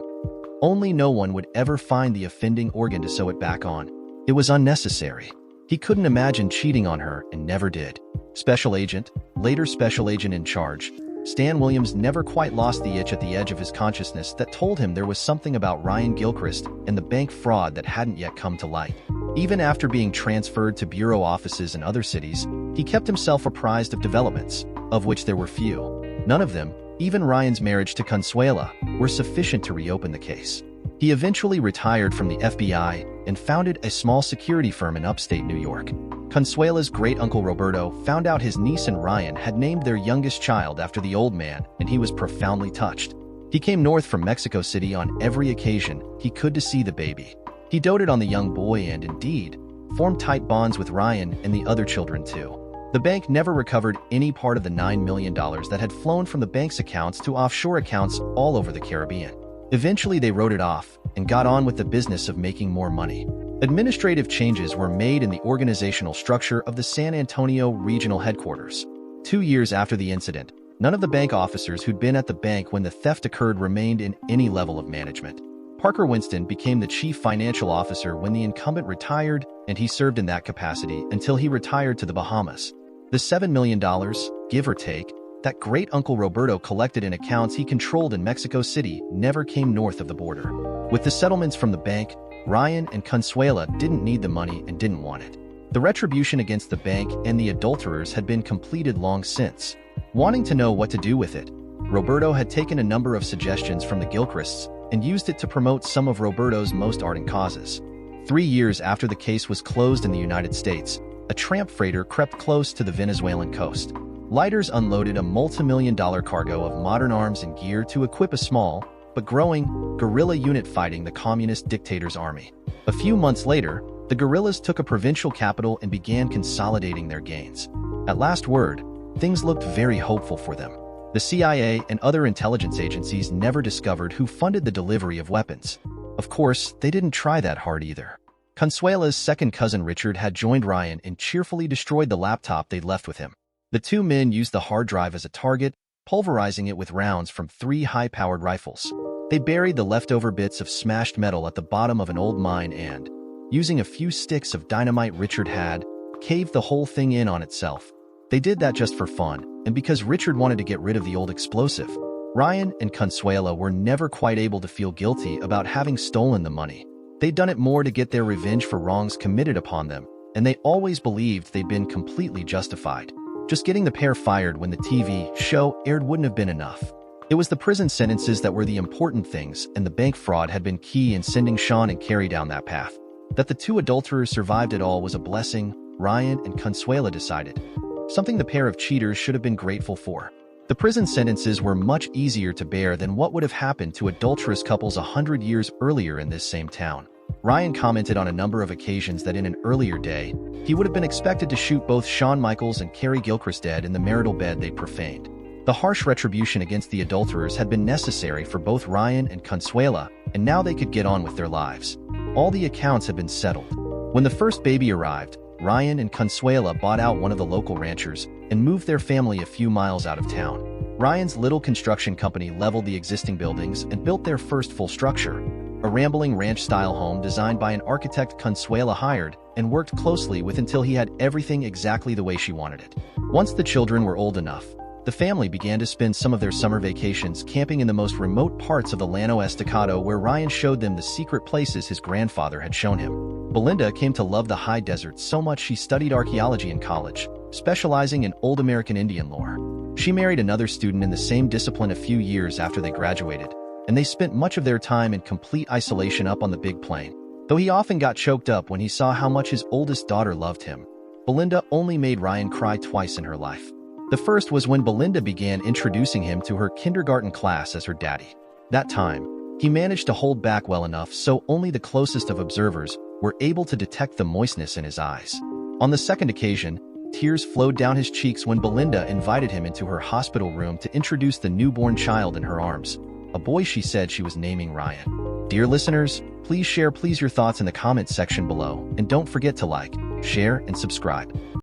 Only no one would ever find the offending organ to sew it back on. It was unnecessary. He couldn't imagine cheating on her and never did. Special agent, later special agent in charge, Stan Williams never quite lost the itch at the edge of his consciousness that told him there was something about Ryan Gilchrist and the bank fraud that hadn't yet come to light. Even after being transferred to bureau offices in other cities, he kept himself apprised of developments, of which there were few. None of them, even Ryan's marriage to Consuela, were sufficient to reopen the case. He eventually retired from the FBI and founded a small security firm in upstate New York. Consuela's great-uncle Roberto found out his niece and Ryan had named their youngest child after the old man, and he was profoundly touched. He came north from Mexico City on every occasion he could to see the baby. He doted on the young boy and, indeed, formed tight bonds with Ryan and the other children too. The bank never recovered any part of the $9 million that had flown from the bank's accounts to offshore accounts all over the Caribbean. Eventually, they wrote it off and got on with the business of making more money. Administrative changes were made in the organizational structure of the San Antonio regional headquarters. 2 years after the incident, none of the bank officers who'd been at the bank when the theft occurred remained in any level of management. Parker Winston became the chief financial officer when the incumbent retired, and he served in that capacity until he retired to the Bahamas. The $7 million, give or take, that great-uncle Roberto collected in accounts he controlled in Mexico City never came north of the border. With the settlements from the bank, Ryan and Consuela didn't need the money and didn't want it. The retribution against the bank and the adulterers had been completed long since. Wanting to know what to do with it, Roberto had taken a number of suggestions from the Gilchrists and used it to promote some of Roberto's most ardent causes. 3 years after the case was closed in the United States, a tramp freighter crept close to the Venezuelan coast. Lighters unloaded a multi-million-dollar cargo of modern arms and gear to equip a small, but growing, guerrilla unit fighting the communist dictator's army. A few months later, the guerrillas took a provincial capital and began consolidating their gains. At last word, things looked very hopeful for them. The CIA and other intelligence agencies never discovered who funded the delivery of weapons. Of course, they didn't try that hard either. Consuela's second cousin Richard had joined Ryan and cheerfully destroyed the laptop they'd left with him. The two men used the hard drive as a target, pulverizing it with rounds from 3 high-powered rifles. They buried the leftover bits of smashed metal at the bottom of an old mine and, using a few sticks of dynamite Richard had, caved the whole thing in on itself. They did that just for fun, and because Richard wanted to get rid of the old explosive. Ryan and Consuela were never quite able to feel guilty about having stolen the money. They'd done it more to get their revenge for wrongs committed upon them, and they always believed they'd been completely justified. Just getting the pair fired when the TV show aired wouldn't have been enough. It was the prison sentences that were the important things, and the bank fraud had been key in sending Sean and Carrie down that path. That the two adulterers survived it all was a blessing, Ryan and Consuela decided. Something the pair of cheaters should have been grateful for. The prison sentences were much easier to bear than what would have happened to adulterous couples 100 years earlier in this same town. Ryan commented on a number of occasions that in an earlier day, he would have been expected to shoot both Shawn Michaels and Carrie Gilchrist dead in the marital bed they'd profaned. The harsh retribution against the adulterers had been necessary for both Ryan and Consuela, and now they could get on with their lives. All the accounts had been settled. When the first baby arrived, Ryan and Consuela bought out one of the local ranchers and moved their family a few miles out of town. Ryan's little construction company leveled the existing buildings and built their first full structure, a rambling ranch-style home designed by an architect Consuela hired and worked closely with until he had everything exactly the way she wanted it. Once the children were old enough, the family began to spend some of their summer vacations camping in the most remote parts of the Llano Estacado, where Ryan showed them the secret places his grandfather had shown him. Belinda came to love the high desert so much she studied archaeology in college, specializing in old American Indian lore. She married another student in the same discipline a few years after they graduated, and they spent much of their time in complete isolation up on the Big Plain. Though he often got choked up when he saw how much his oldest daughter loved him, Belinda only made Ryan cry twice in her life. The first was when Belinda began introducing him to her kindergarten class as her daddy. That time, he managed to hold back well enough so only the closest of observers were able to detect the moistness in his eyes. On the second occasion, tears flowed down his cheeks when Belinda invited him into her hospital room to introduce the newborn child in her arms, a boy she said she was naming Ryan. Dear listeners, please share your thoughts in the comments section below, and don't forget to like, share, and subscribe.